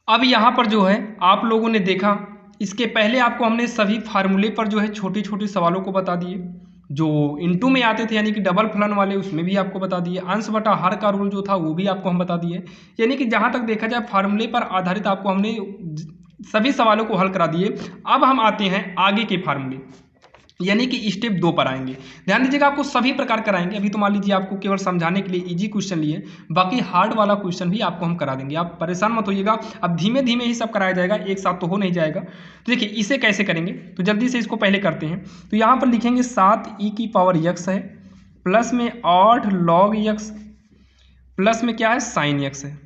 A: अब यहाँ पर जो है आप लोगों ने देखा, इसके पहले आपको हमने सभी फार्मूले पर जो है छोटे छोटे सवालों को बता दिए, जो इनटू में आते थे यानी कि डबल फलन वाले, उसमें भी आपको बता दिए। अंश बटा हर का रूल जो था वो भी आपको हम बता दिए। यानी कि जहाँ तक देखा जाए फार्मूले पर आधारित आपको हमने सभी सवालों को हल करा दिए। अब हम आते हैं आगे के फार्मूले, यानी कि स्टेप 2 पर आएंगे। ध्यान दीजिएगा, आपको सभी प्रकार कराएंगे। अभी तो मान लीजिए आपको केवल समझाने के लिए इजी क्वेश्चन लिए, बाकी हार्ड वाला क्वेश्चन भी आपको हम करा देंगे, आप परेशान मत होइएगा। अब धीमे धीमे ही सब कराया जाएगा, एक साथ तो हो नहीं जाएगा। तो देखिए इसे कैसे करेंगे, तो जल्दी से इसको पहले करते हैं। तो यहाँ पर लिखेंगे 7e की पावर यक्स है, प्लस में 8 लॉग यक्स, प्लस में क्या है, साइन यक्स है।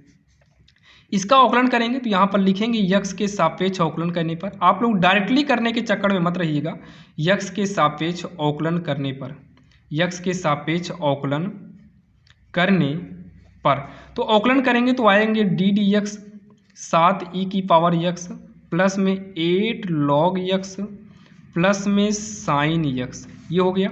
A: इसका अवकलन करेंगे तो यहाँ पर लिखेंगे यक्स के सापेक्ष अवकलन करने पर। आप लोग डायरेक्टली करने के चक्कर में मत रहिएगा, यक्स के सापेक्ष अवकलन करने पर, यक्स के सापेक्ष अवकलन करने पर तो अवकलन करेंगे तो आएंगे डी डी यक्स 7e की पावर यक्स प्लस में 8 लॉग यक्स प्लस में साइन यक्स, ये हो गया।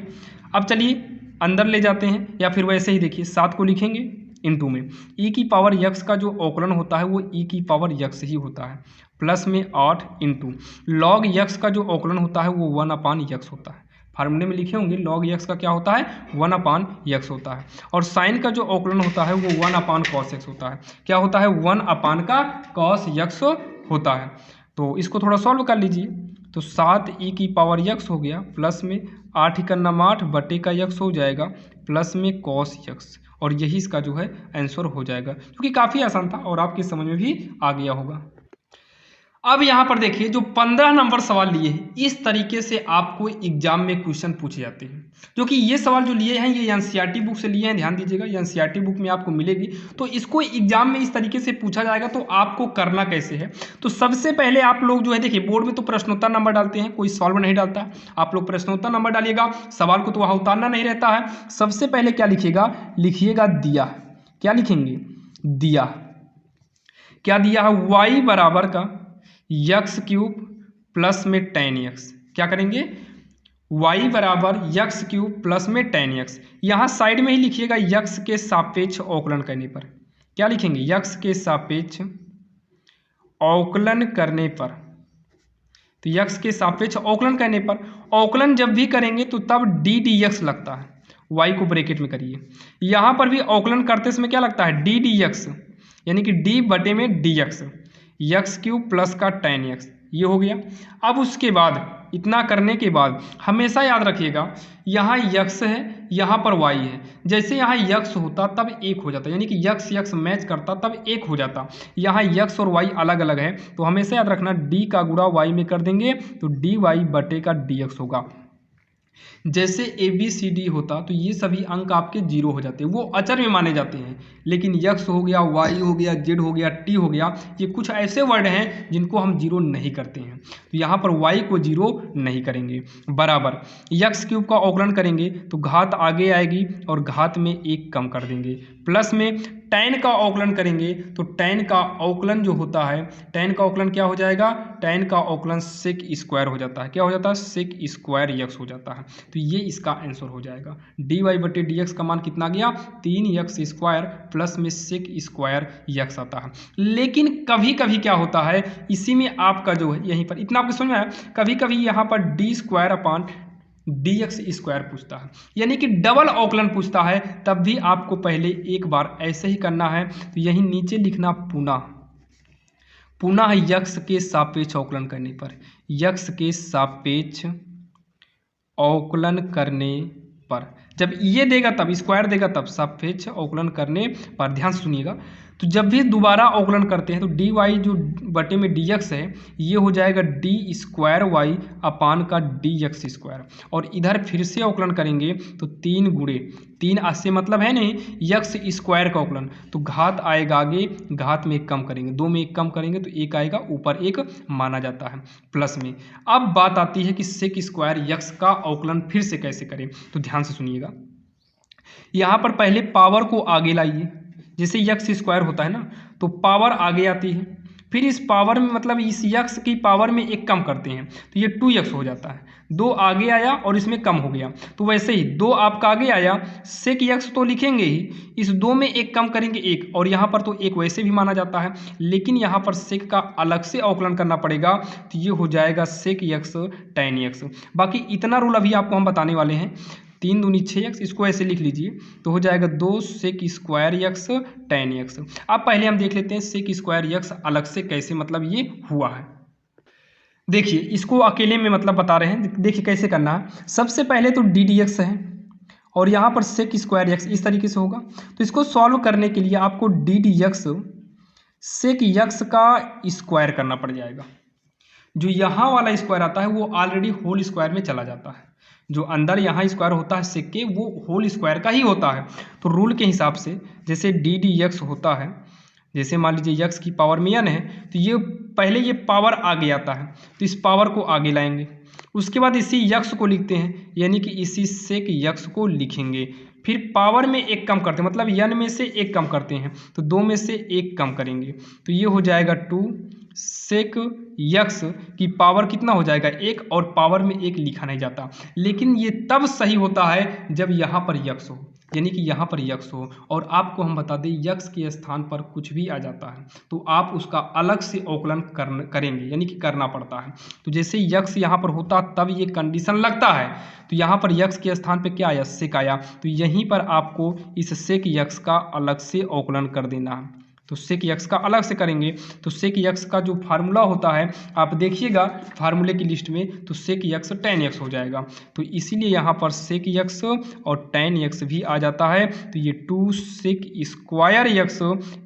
A: अब चलिए अंदर ले जाते हैं, या फिर वैसे ही देखिए 7 को लिखेंगे इनटू में e की पावर यक्स का जो अवकलन होता है वो e की पावर यक्स ही होता है, प्लस में 8 इंटू लॉग यक्स का जो अवकलन होता है वो 1/x होता है। फार्मूले में लिखे होंगे लॉग यक्स का क्या होता है, 1/x होता है, और साइन का जो अवकलन होता है वो 1/cos x होता है। क्या होता है, 1/cos x होता है। तो इसको थोड़ा सॉल्व कर लीजिए, तो 7e की पावर यक्स हो गया, प्लस में 8 × 8 बटे का यक्स हो जाएगा, प्लस में cos x, और यही इसका जो है आंसर हो जाएगा, जो कि काफ़ी आसान था और आपकी समझ में भी आ गया होगा। अब यहाँ पर देखिए जो 15 नंबर सवाल लिए हैं, इस तरीके से आपको एग्जाम में क्वेश्चन पूछे जाते हैं। जो कि ये सवाल जो लिए हैं ये एनसीईआरटी बुक से लिए हैं, ध्यान दीजिएगा, ये एनसीईआरटी बुक में आपको मिलेगी। तो इसको एग्जाम में इस तरीके से पूछा जाएगा, तो आपको करना कैसे है। तो सबसे पहले आप लोग जो है देखिए, बोर्ड में तो प्रश्नोत्तर नंबर डालते हैं, कोई सॉल्व नहीं डालता। आप लोग प्रश्नोत्तर नंबर डालिएगा, सवाल को तो वहाँ उतारना नहीं रहता है। सबसे पहले क्या लिखिएगा, लिखिएगा दिया। क्या लिखेंगे, दिया। क्या दिया है, वाई बराबर का यक्स क्यूब प्लस में tan x। क्या करेंगे, y बराबर यक्स क्यूब प्लस में tan x। यहाँ साइड में ही लिखिएगा यक्स के सापेक्ष अवकलन करने पर। क्या लिखेंगे, यक्स के सापेक्ष अवकलन करने पर। तो यक्स के सापेक्ष अवकलन करने पर, अवकलन जब भी करेंगे तो तब डी डी एक्स लगता है, y को ब्रैकेट में करिए। यहाँ पर भी अवकलन करते समय क्या लगता है, डी डी एक्स, यानी कि d बटे में D x, x cube plus का tan x, ये हो गया। अब उसके बाद इतना करने के बाद हमेशा याद रखिएगा यहाँ x है, यहाँ पर y है। जैसे यहाँ x होता तब एक हो जाता, यानी कि x मैच करता तब एक हो जाता। यहाँ x और y अलग अलग है, तो हमेशा याद रखना d का गुणा y में कर देंगे तो dy बटे का dx होगा। जैसे ए बी सी डी होता तो ये सभी अंक आपके जीरो हो जाते हैं, वो अचर में माने जाते हैं। लेकिन यक्स हो गया, वाई हो गया, जेड हो गया, टी हो गया, ये कुछ ऐसे वर्ड हैं जिनको हम जीरो नहीं करते हैं। तो यहाँ पर वाई को जीरो नहीं करेंगे। बराबर यक्स क्यूब का अवकलन करेंगे तो घात आगे आएगी और घात में एक कम कर देंगे। प्लस में टैन का अवकलन करेंगे तो टैन का अवकलन जो होता है, टैन का अवकलन क्या हो जाएगा, टैन का अवकलन सेक स्क्वायर हो जाता है। क्या हो जाता है, सेक स्क्वायर यक्स हो जाता है। तो ये इसका आंसर हो जाएगा। डी वाई बटे डी एक्स का मान कितना गया, 3x स्क्वायर प्लस में सेक स्क्वायर यक्स आता है। लेकिन कभी कभी क्या होता है, इसी में आपका जो है यहीं पर इतना आपको समझ में आया, कभी कभी यहाँ पर D square upon D x square पूछता है, यानी कि डबल अवकलन पूछता है। तब भी आपको पहले एक बार ऐसे ही करना है, तो यहीं नीचे लिखना पुनः यक्स के सापेक्ष अवकलन करने पर, यक्स के सापेक्ष अवकलन करने पर, जब ये देगा तब स्क्वायर देगा तब सापेक्ष अवकलन करने पर। ध्यान से सुनिएगा, तो जब भी दोबारा अवकलन करते हैं तो डी वाई जो बटे में डी एक्स है ये हो जाएगा डी स्क्वायर वाई अपान का डी एक्स स्क्वायर। और इधर फिर से अवकलन करेंगे तो 3 गुणे 3 से मतलब है नहीं यक्स स्क्वायर का अवकलन, तो घात आएगा आगे, घात में एक कम करेंगे, 2 में एक कम करेंगे तो एक आएगा, ऊपर एक माना जाता है प्लस में। अब बात आती है कि सेक स्क्वायर यक्स का अवकलन फिर से कैसे करें, तो ध्यान से सुनिएगा। यहाँ पर पहले पावर को आगे लाइए, जैसे यक्स स्क्वायर होता है ना तो पावर आगे आती है, फिर इस पावर में मतलब इस यक्स की पावर में एक कम करते हैं तो ये 2x हो जाता है। 2 आगे आया और इसमें कम हो गया, तो वैसे ही 2 आपका आगे आया, सेक यक्स तो लिखेंगे ही, इस 2 में एक कम करेंगे 1, और यहाँ पर तो 1 वैसे भी माना जाता है, लेकिन यहाँ पर सेक का अलग से अवकलन करना पड़ेगा, तो ये हो जाएगा सेक यक्स टैन यक्स। बाकी इतना रूल अभी आपको हम बताने वाले हैं, 3 दूनी 6x, इसको ऐसे लिख लीजिए तो हो जाएगा 2 sec square x tan x. अब पहले हम देख लेते हैं सेक स्क्वायर यक्स अलग से कैसे मतलब ये हुआ है। देखिए इसको अकेले में मतलब बता रहे हैं, देखिए कैसे करना है। सबसे पहले तो डी डी एक्स है और यहाँ पर सेक स्क्वायर यक्स इस तरीके से होगा, तो इसको सॉल्व करने के लिए आपको d D x sec x का स्क्वायर करना पड़ जाएगा। जो यहाँ वाला स्क्वायर आता है वो ऑलरेडी होल स्क्वायर में चला जाता है, जो अंदर यहाँ स्क्वायर होता है सेक के वो होल स्क्वायर का ही होता है। तो रूल के हिसाब से जैसे डी डी एक्स होता है, जैसे मान लीजिए यक्स की पावर में n है तो ये पहले ये पावर आगे आता है तो इस पावर को आगे लाएंगे, उसके बाद इसी यक्स को लिखते हैं, यानी कि इसी सेक यक्स को लिखेंगे, फिर पावर में एक कम करते हैं मतलब n में से एक कम करते हैं तो 2 में से एक कम करेंगे, तो ये हो जाएगा 2 सेक यक्स की पावर कितना हो जाएगा 1, और पावर में 1 लिखा नहीं जाता। लेकिन ये तब सही होता है जब यहाँ पर यक्स हो, यानी कि यहाँ पर यक्स हो, और आपको हम बता दें यक्स के स्थान पर कुछ भी आ जाता है तो आप उसका अलग से अवकलन करेंगे, यानी कि करना पड़ता है। तो जैसे यक्स यहाँ पर होता तब ये कंडीशन लगता है, तो यहाँ पर यक्स के स्थान पे क्या आया, सेक आया, तो यहीं पर आपको इस सेक यक्स का अलग से अवकलन कर देना है। तो सेक यक्स का अलग से करेंगे तो सेक यक्स का जो फार्मूला होता है आप देखिएगा फार्मूले की लिस्ट में, तो सेक यक्स टैन यक्स हो जाएगा, तो इसीलिए यहाँ पर सेक यक्स और टैन यक्स भी आ जाता है, तो ये 2 सेक स्क्वायर यक्स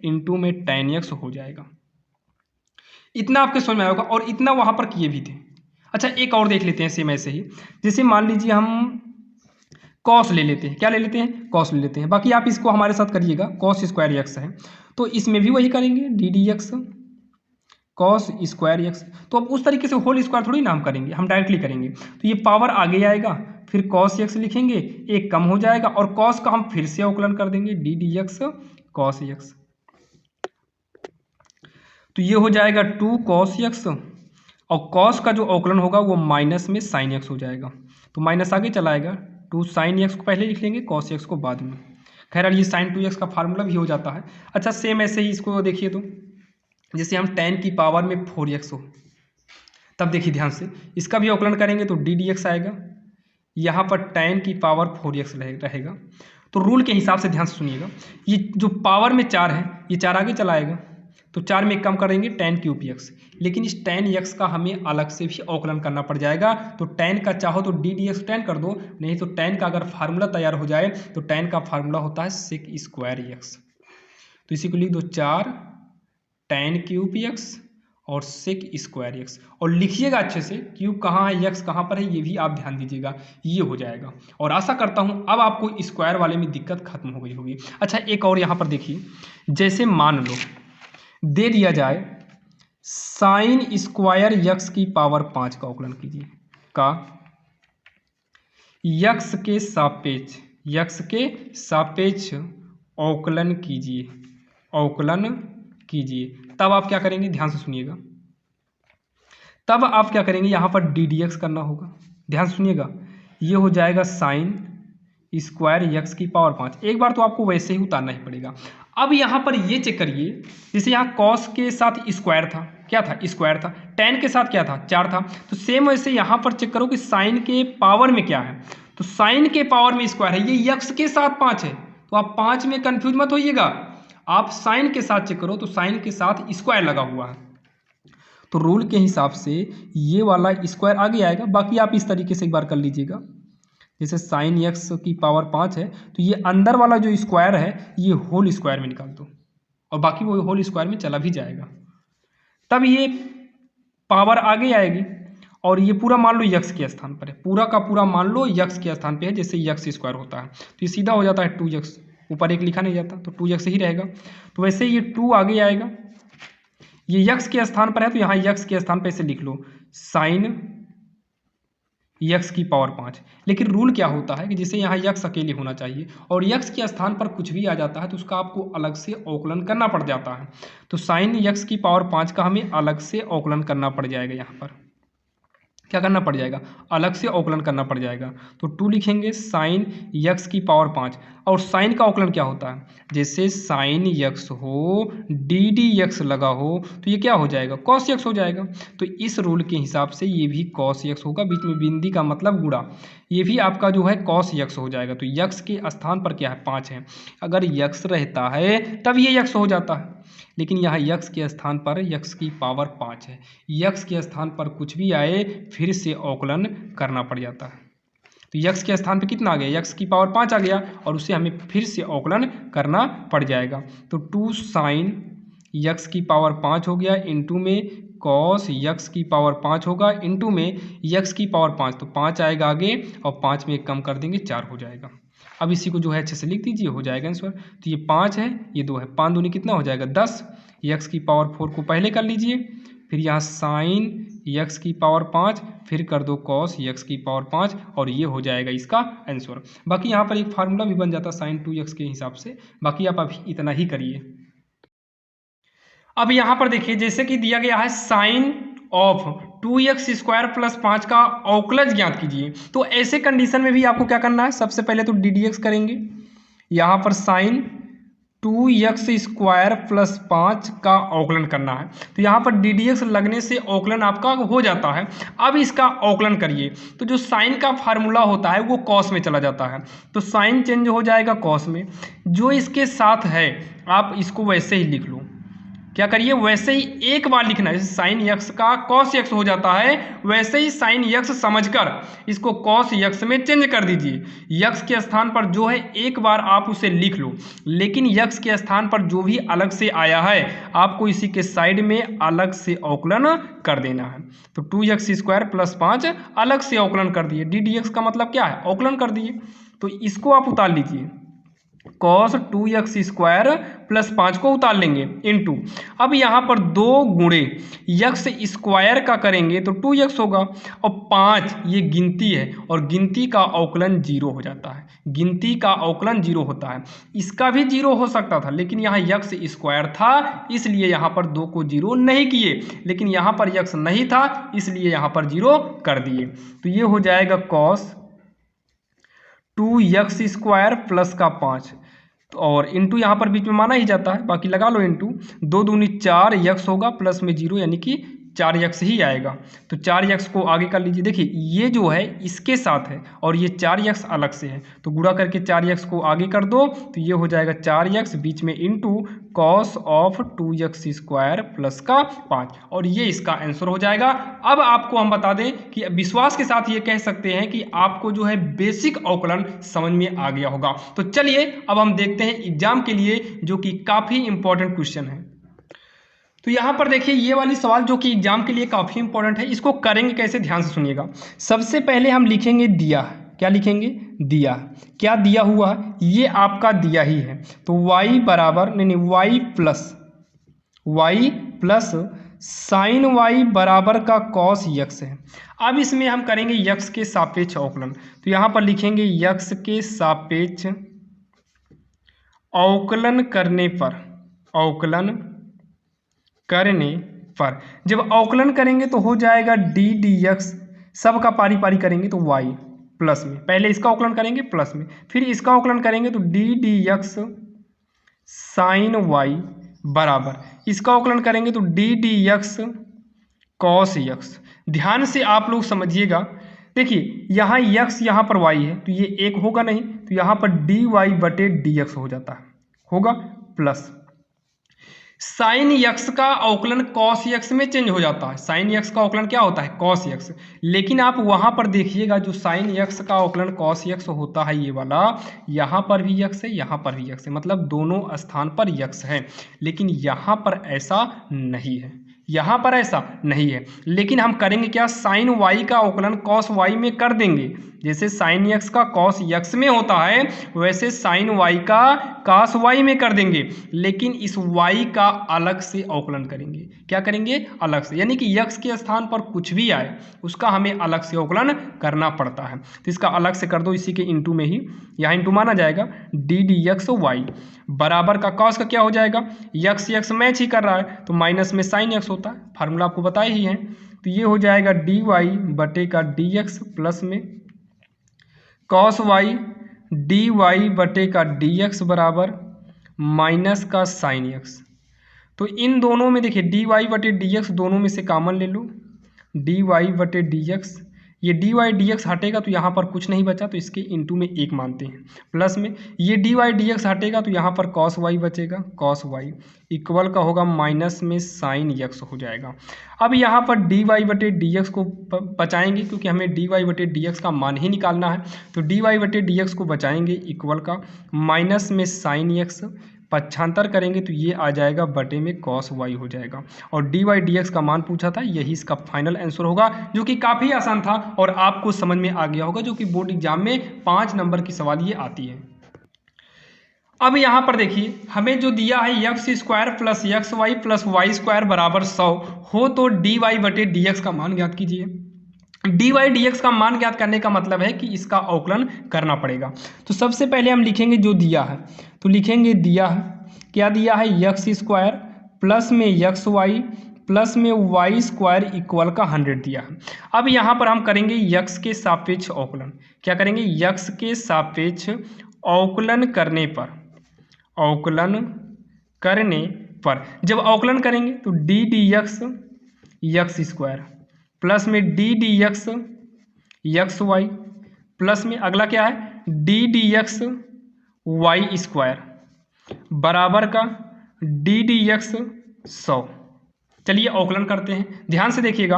A: इंटू में टैन यक्स हो जाएगा। इतना आपके समझ में आएगा, और इतना वहाँ पर किए भी थे। अच्छा एक और देख लेते हैं सेम ऐसे ही, जैसे मान लीजिए हम कॉस ले लेते हैं, क्या ले लेते हैं, कॉस ले लेते हैं। बाकी आप इसको हमारे साथ करिएगा, कॉस स्क्वायर यक्स है तो इसमें भी वही करेंगे D D x cos square x. तो अब उस तरीके से होल स्क्वायर थोड़ी ना हम करेंगे, हम डायरेक्टली करेंगे, तो ये पावर आगे आएगा, फिर कॉस यक्स लिखेंगे, एक कम हो जाएगा, और कॉस का हम फिर से अवकलन कर देंगे D D x cos x, तो ये हो जाएगा 2 कॉस यक्स, और कॉस का जो अवकलन होगा वो माइनस में साइन यक्स हो जाएगा, तो माइनस आगे चला आएगा, 2 साइन यक्स को पहले लिख लेंगे, कॉस यक्स को बाद में। खैर ये साइन 2x का फार्मूला भी हो जाता है। अच्छा सेम ऐसे ही इसको देखिए, तो जैसे हम tan की पावर में 4x हो, तब देखिए ध्यान से इसका भी अवकलन करेंगे तो डी डी एक्स आएगा, यहाँ पर tan की पावर 4x रहेगा। तो रूल के हिसाब से ध्यान से सुनिएगा, ये जो पावर में 4 है ये 4 आगे चलाएगा, तो 4 में कम करेंगे tan क्यूब x, लेकिन इस tan x का हमें अलग से भी अवकलन करना पड़ जाएगा। तो tan का चाहो तो d dx tan कर दो, नहीं तो tan का अगर फार्मूला तैयार हो जाए तो tan का फार्मूला होता है sec स्क्वायर x। तो इसी को लिख दो 4 tan क्यूब x और सेक स्क्वायर एक्स, और लिखिएगा अच्छे से, क्यूब कहाँ है एक्स कहाँ पर है ये भी आप ध्यान दीजिएगा, ये हो जाएगा। और आशा करता हूँ अब आपको स्क्वायर वाले में दिक्कत खत्म हो गई होगी। अच्छा एक और यहाँ पर देखिए, जैसे मान लो दे दिया जाए साइन स्क्वायर एक्स की पावर 5 का अवकलन कीजिए, का यक्स के सापेक्ष अवकलन कीजिए, तब आप क्या करेंगे, ध्यान से सुनिएगा, तब आप क्या करेंगे, यहाँ पर डी डी एक्स करना होगा। ध्यान से सुनिएगा, ये हो जाएगा साइन स्क्वायर यक्स की पावर 5। एक बार तो आपको वैसे ही उतारना ही पड़ेगा। अब यहाँ पर ये चेक करिए, जैसे यहाँ कॉस के साथ स्क्वायर था, क्या था, स्क्वायर था, टेन के साथ क्या था, 4 था, तो सेम वैसे यहाँ पर चेक करो कि साइन के पावर में क्या है, तो साइन के पावर में स्क्वायर है, ये यक्स के साथ 5 है, तो आप 5 में कंफ्यूज मत होइएगा। आप साइन के साथ चेक करो तो साइन के साथ स्क्वायर लगा हुआ है, तो रूल के हिसाब से ये वाला स्क्वायर आगे आएगा। बाकी आप इस तरीके से एक बार कर लीजिएगा, जैसे साइन एक्स की पावर 5 है तो ये अंदर वाला जो स्क्वायर है ये होल स्क्वायर में निकाल दो, और बाकी वो होल स्क्वायर में चला भी जाएगा, तब ये पावर आगे आएगी। और ये पूरा मान लो यक्स के स्थान पर है, पूरा का पूरा मान लो यक्स के स्थान पे है, जैसे यक्स स्क्वायर होता है तो ये सीधा हो जाता है 2x, ऊपर एक लिखा नहीं जाता तो 2x ही रहेगा। तो वैसे ये 2 आगे आएगा, ये यक्स के स्थान पर है तो यहाँ यक्स के स्थान पर इसे लिख लो साइन यक्स की पावर 5। लेकिन रूल क्या होता है कि जैसे यहाँ यक्स अकेले होना चाहिए और यक्स के स्थान पर कुछ भी आ जाता है तो उसका आपको अलग से अवकलन करना पड़ जाता है, तो साइन यक्स की पावर 5 का हमें अलग से अवकलन करना पड़ जाएगा। यहाँ पर क्या करना पड़ जाएगा, अलग से अवकलन करना पड़ जाएगा। तो 2 लिखेंगे साइन यक्स की पावर 5, और साइन का अवकलन क्या होता है, जैसे साइन यक्स हो डी डी यक्स लगा हो तो ये क्या हो जाएगा, कॉस यक्स हो जाएगा। तो इस रूल के हिसाब से ये भी कॉस यक्स होगा, बीच में बिंदी का मतलब गुणा, ये भी आपका जो है कॉस यक्स हो जाएगा। तो यक्स के स्थान पर क्या है, 5 है, अगर यक्स रहता है तब ये यक्स हो जाता है, लेकिन यहाँ यक्स के स्थान पर यक्स की पावर 5 है, यक्स के स्थान पर कुछ भी आए फिर से अवकलन करना पड़ जाता है। तो यक्स के स्थान पे कितना आ गया, यक्स की पावर 5 आ गया, और उसे हमें फिर से अवकलन करना पड़ जाएगा। तो 2 साइन यक्स की पावर 5 हो गया, इंटू में कॉस यक्स की पावर 5 होगा, इंटू में यक्स की पावर 5, तो 5 आएगा आगे और 5 में कम कर देंगे 4 हो जाएगा। अब इसी को जो है अच्छे से लिख दीजिए, हो जाएगा आंसर। तो ये 5 है, ये 2 है, 5 दूनी कितना हो जाएगा 10, यक्स की पावर 4 को पहले कर लीजिए, फिर यहाँ साइन यक्स की पावर 5, फिर कर दो कॉस यक्स की पावर 5, और ये हो जाएगा इसका आंसर। बाकी यहाँ पर एक फार्मूला भी बन जाता है साइन 2x के हिसाब से, बाकी आप अभी इतना ही करिए। अब यहाँ पर देखिए, जैसे कि दिया गया है sign of 2x square plus 5 का अवकलज ज्ञात कीजिए, तो ऐसे कंडीशन में भी आपको क्या करना है, सबसे पहले तो डी डी एक्स करेंगे, यहाँ पर साइन 2x स्क्वायर प्लस 5 का अवकलन करना है, तो यहाँ पर डी डी एक्स लगने से अवकलन आपका हो जाता है। अब इसका अवकलन करिए, तो जो साइन का फार्मूला होता है वो कॉस में चला जाता है, तो साइन चेंज हो जाएगा कॉस में, जो इसके साथ है आप इसको वैसे ही लिख लो, क्या करिए वैसे ही एक बार लिखना है, जैसे साइन यक्स का कॉस यक्स हो जाता है वैसे ही साइन यक्स समझकर इसको कॉस यक्स में चेंज कर दीजिए। यक्स के स्थान पर जो है एक बार आप उसे लिख लो, लेकिन यक्स के स्थान पर जो भी अलग से आया है आपको इसी के साइड में अलग से अवकलन कर देना है। तो 2x स्क्वायर प्लस 5 अलग से अवकलन कर दिए, डी डी एक्स का मतलब क्या है, अवकलन कर दिए, तो इसको आप उतार लीजिए, कॉस 2x स्क्वायर प्लस 5 को उतार लेंगे इनटू, अब यहाँ पर 2 गुणे यक्स स्क्वायर का करेंगे तो 2x होगा, और 5 ये गिनती है और गिनती का अवकलन 0 हो जाता है, गिनती का अवकलन 0 होता है। इसका भी 0 हो सकता था, लेकिन यहाँ यक्स स्क्वायर था इसलिए यहाँ पर 2 को 0 नहीं किए, लेकिन यहाँ पर यक्स नहीं था इसलिए यहाँ पर 0 कर दिए। तो ये हो जाएगा कॉस 2x स्क्वायर प्लस का 5, और इंटू यहाँ पर बीच में माना ही जाता है, बाकी लगा लो इंटू, 2 दूनी 4 यक्स होगा प्लस में 0 यानी कि 4x ही आएगा। तो 4x को आगे कर लीजिए। देखिए ये जो है इसके साथ है और ये 4x अलग से है, तो गुणा करके 4x को आगे कर दो तो ये हो जाएगा 4x बीच में into cos of 2x square plus का 5, और ये इसका आंसर हो जाएगा। अब आपको हम बता दें कि विश्वास के साथ ये कह सकते हैं कि आपको जो है बेसिक अवकलन समझ में आ गया होगा। तो चलिए अब हम देखते हैं एग्जाम के लिए जो कि काफ़ी इंपॉर्टेंट क्वेश्चन है। तो यहाँ पर देखिए ये वाली सवाल जो कि एग्जाम के लिए काफ़ी इंपॉर्टेंट है, इसको करेंगे कैसे, ध्यान से सुनिएगा। सबसे पहले हम लिखेंगे दिया, क्या लिखेंगे, दिया। क्या दिया हुआ, ये आपका दिया ही है, तो y बराबर नहीं y प्लस साइन y बराबर का कॉस x है। अब इसमें हम करेंगे x के सापेक्ष अवकलन, तो यहाँ पर लिखेंगे x के सापेक्ष अवकलन करने पर जब अवकलन करेंगे तो हो जाएगा d dx, सब का पारी पारी करेंगे तो y प्लस में, पहले इसका अवकलन करेंगे प्लस में, फिर इसका अवकलन करेंगे तो d dx साइन y बराबर, इसका अवकलन करेंगे तो d dx cos x। ध्यान से आप लोग समझिएगा, देखिए यहाँ x यहाँ पर y है तो ये एक होगा नहीं, तो यहाँ पर dy बटे dx हो जाता है, होगा प्लस साइन x का अवकलन cos x में चेंज हो जाता है। साइन x का अवकलन क्या होता है, cos x, लेकिन आप वहां पर देखिएगा जो साइन x का अवकलन cos x होता है ये वाला, यहाँ पर भी x है, यहाँ पर भी x है, मतलब दोनों स्थान पर x है, लेकिन यहाँ पर ऐसा नहीं है, यहाँ पर ऐसा नहीं है। लेकिन हम करेंगे क्या, साइन y का अवकलन cos y में कर देंगे, जैसे साइन x का cos x में होता है वैसे साइन y का cos y में कर देंगे, लेकिन इस y का अलग से अवकलन करेंगे। क्या करेंगे, अलग से, यानी कि x के स्थान पर कुछ भी आए उसका हमें अलग से अवकलन करना पड़ता है। तो इसका अलग से कर दो, इसी के इंटू में ही, यहाँ इंटू माना जाएगा, d dx y बराबर का cos का क्या हो जाएगा, x मैच ही कर रहा है तो माइनस में साइन x होता है, फार्मूला आपको बताया ही है, तो ये हो जाएगा dy बटे का dx प्लस में cos y dy बटे का dx बराबर माइनस का साइन x। तो इन दोनों में देखिए dy बटे dx दोनों में से कॉमन ले लो, dy बटे dx, ये dy dx हटेगा तो यहाँ पर कुछ नहीं बचा तो इसके इंटू में एक मानते हैं, प्लस में ये dy dx हटेगा तो यहाँ पर cos y बचेगा, cos y इक्वल का होगा माइनस में साइन x हो जाएगा। अब यहाँ पर dy बटे dx को बचाएंगे क्योंकि हमें dy बटे dx का मान ही निकालना है, तो dy बटे dx को बचाएंगे इक्वल का माइनस में साइन x, पक्षांतर करेंगे तो ये आ जाएगा बटे में cos y हो जाएगा, और dy dx का मान पूछा था, यही इसका फाइनल आंसर होगा, जो कि काफ़ी आसान था और आपको समझ में आ गया होगा, जो कि बोर्ड एग्जाम में 5 नंबर की सवाल ये आती है। अब यहाँ पर देखिए हमें जो दिया है x square plus x y plus y square बराबर 100 हो, तो dy बटे dx का मान ज्ञात कीजिए। dy dx का मान ज्ञात करने का मतलब है कि इसका अवकलन करना पड़ेगा। तो सबसे पहले हम लिखेंगे जो दिया है, तो लिखेंगे दिया है, क्या दिया है, x स्क्वायर प्लस में एक्स वाई प्लस में वाई स्क्वायर इक्वल का 100 दिया है। अब यहाँ पर हम करेंगे x के सापेक्ष अवकलन, क्या करेंगे, x के सापेक्ष अवकलन करने पर जब अवकलन करेंगे तो d dx x square plus में d dx x y plus में अगला क्या है d dx y स्क्वायर बराबर का d dx 100। चलिए अवकलन करते हैं, ध्यान से देखिएगा,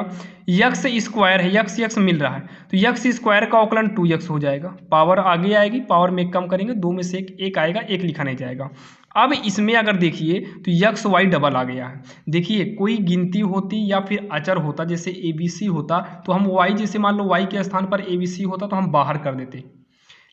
A: x स्क्वायर है, x मिल रहा है तो x स्क्वायर का अवकलन 2x हो जाएगा, पावर आगे आएगी, पावर में कम करेंगे, 2 में से एक आएगा, एक लिखा नहीं जाएगा। अब इसमें अगर देखिए तो x y डबल आ गया है। देखिए कोई गिनती होती या फिर अचर होता, जैसे ABC होता तो हम y, जैसे मान लो y के स्थान पर ABC होता तो हम बाहर कर देते,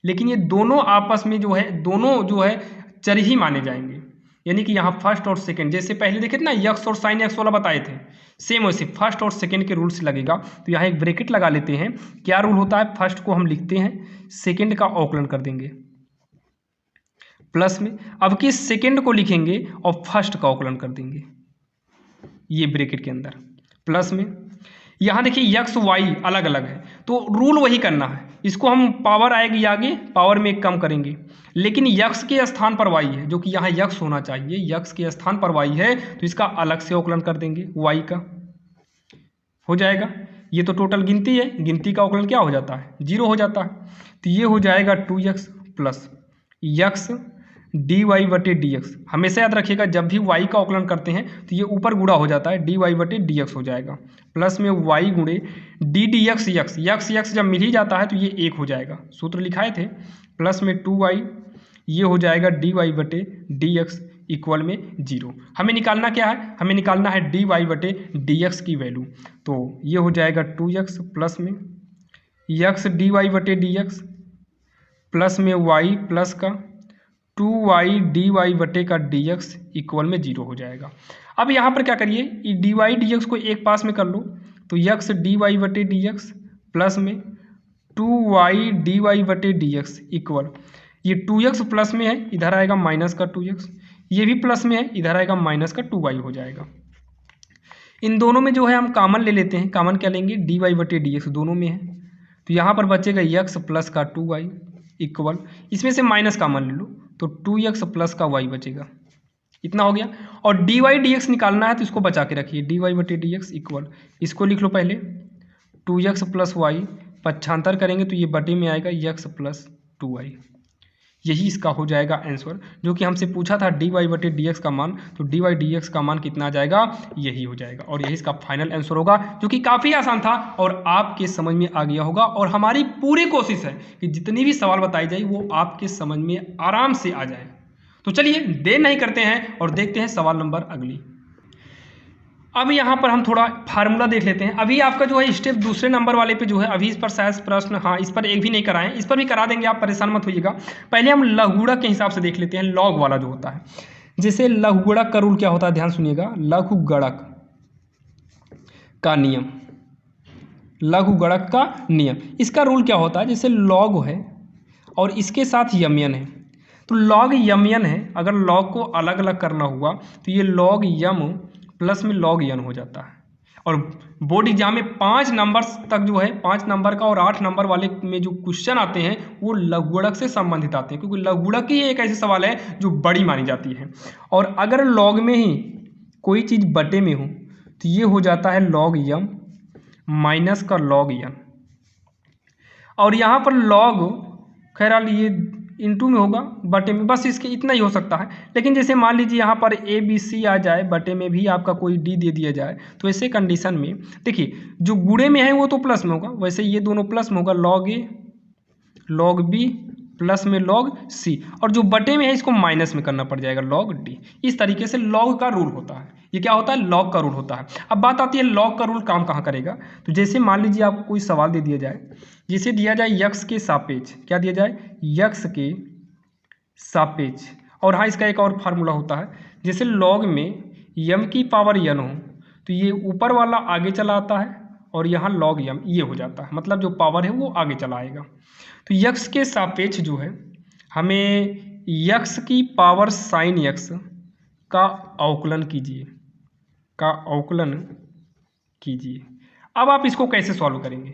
A: लेकिन ये दोनों आपस में दोनों जो है चर ही माने जाएंगे, यानी कि यहाँ फर्स्ट और सेकंड, जैसे पहले देखे थे ना x और साइन x वाला बताए थे, सेम वैसे फर्स्ट और सेकंड के रूल से लगेगा। तो यहाँ एक ब्रैकेट लगा लेते हैं, क्या रूल होता है, फर्स्ट को हम लिखते हैं, सेकंड का अवकलन कर देंगे प्लस में, अब की सेकंड को लिखेंगे और फर्स्ट का अवकलन कर देंगे, ये ब्रैकेट के अंदर प्लस में। यहाँ देखिए x y अलग अलग है तो रूल वही करना है, इसको हम पावर आएगी आगे, पावर में कम करेंगे, लेकिन x के स्थान पर y है, जो कि यहाँ x होना चाहिए, x के स्थान पर y है तो इसका अलग से अवकलन कर देंगे y का, हो जाएगा। ये तो टोटल गिनती है, गिनती का अवकलन क्या हो जाता है, 0 हो जाता है। तो ये हो जाएगा 2x plus x d y बटे डी एक्स। हमेशा याद रखिएगा जब भी y का अवकलन करते हैं तो ये ऊपर गुणा हो जाता है, डी वाई बटे डी एक्स हो जाएगा, प्लस में y गुणे D D x, x x x जब मिल ही जाता है तो ये 1 हो जाएगा, सूत्र लिखाए थे, प्लस में 2y, ये हो जाएगा डी वाई बटे डी एक्स इक्वल में 0। हमें निकालना क्या है, हमें निकालना है डी वाई बटे डी एक्स की वैल्यू। तो ये हो जाएगा 2x प्लस में यक्स डी वाई बटे डी एक्स प्लस में y प्लस का 2y डी वाई बटे का डी एक्स इक्वल में 0 हो जाएगा। अब यहाँ पर क्या करिए, डी वाई डी एक्स को एक पास में कर लो, तो यक्स डी वाई बटे डी एक्स प्लस में 2y डी वाई बटे डी एक्स इक्वल, ये 2x प्लस में है, इधर आएगा माइनस का 2x, ये भी प्लस में है, इधर आएगा माइनस का 2y हो जाएगा। इन दोनों में जो है हम कॉमन ले लेते हैं, कॉमन क्या लेंगे, डी वाई बटे डी एक्स दोनों में है, तो यहाँ पर बचेगा x प्लस का 2y इक्वल, इसमें से माइनस कॉमन ले लो तो 2x प्लस का y बचेगा, इतना हो गया। और डी वाई डी एक्स निकालना है तो इसको बचा के रखिए, डी वाई बटे डी एक्स इक्वल, इसको लिख लो पहले 2x प्लस वाई, पक्षांतर करेंगे तो ये बटे में आएगा x प्लस 2y, यही इसका हो जाएगा आंसर, जो कि हमसे पूछा था डी वाई बटे डी एक्स का मान, तो डी वाई डी एक्स का मान कितना आ जाएगा, यही हो जाएगा, और यही इसका फाइनल आंसर होगा, जो कि काफ़ी आसान था और आपके समझ में आ गया होगा। और हमारी पूरी कोशिश है कि जितनी भी सवाल बताई जाए वो आपके समझ में आराम से आ जाए। तो चलिए देर नहीं करते हैं और देखते हैं सवाल नंबर अगली। अब यहाँ पर हम थोड़ा फार्मूला देख लेते हैं। अभी आपका जो है स्टेप दूसरे नंबर वाले पे जो है, अभी इस पर शायद प्रश्न, हाँ इस पर एक भी नहीं कराएं, इस पर भी करा देंगे, आप परेशान मत होइएगा। पहले हम लघुगुणक के हिसाब से देख लेते हैं, लॉग वाला जो होता है। जैसे लघुगुणक का रूल क्या होता है, ध्यान सुनिएगा, लघुगणक का नियम, लघुगणक का नियम, इसका रूल क्या होता है, जैसे लॉग है और इसके साथ यमन है, तो लॉग यमन है, अगर लॉग को अलग अलग करना हुआ तो ये लॉग यम प्लस में लॉग यन हो जाता है। और बोर्ड एग्जाम में 5 नंबर्स तक जो है, 5 नंबर का और 8 नंबर वाले में जो क्वेश्चन आते हैं वो लघुगणक से संबंधित आते हैं, क्योंकि लघुगणक ही एक ऐसे सवाल है जो बड़ी मानी जाती है। और अगर लॉग में ही कोई चीज़ बटे में हो तो ये हो जाता है लॉग यम माइनस का लॉग यन, और यहाँ पर लॉग खैर ये इनटू में होगा, बटे में, बस इसके इतना ही हो सकता है। लेकिन जैसे मान लीजिए यहाँ पर ए बी सी आ जाए, बटे में भी आपका कोई डी दे दिया जाए, तो ऐसे कंडीशन में देखिए जो गुणे में है वो तो प्लस में होगा, वैसे ये दोनों प्लस में होगा, लॉग ए लॉग बी प्लस में लॉग सी, और जो बटे में है इसको माइनस में करना पड़ जाएगा, लॉग डी। इस तरीके से लॉग का रूल होता है, ये क्या होता है, लॉग का रूल होता है। अब बात आती है लॉग का रूल काम कहाँ करेगा, तो जैसे मान लीजिए आपको कोई सवाल दे दिया जाए, जिसे दिया जाए यक्स के सापेक्ष, क्या दिया जाए, यक्स के सापेक्ष, और हाँ इसका एक और फार्मूला होता है, जैसे लॉग में यम की पावर यन हो तो ये ऊपर वाला आगे चला आता है और यहाँ लॉग यम ये हो जाता है, मतलब जो पावर है वो आगे चला आएगा। तो यक्स के सापेक्ष जो है, हमें यक्स की पावर साइन यक्स का अवकलन कीजिए, का अवकलन कीजिए। अब आप इसको कैसे सॉल्व करेंगे,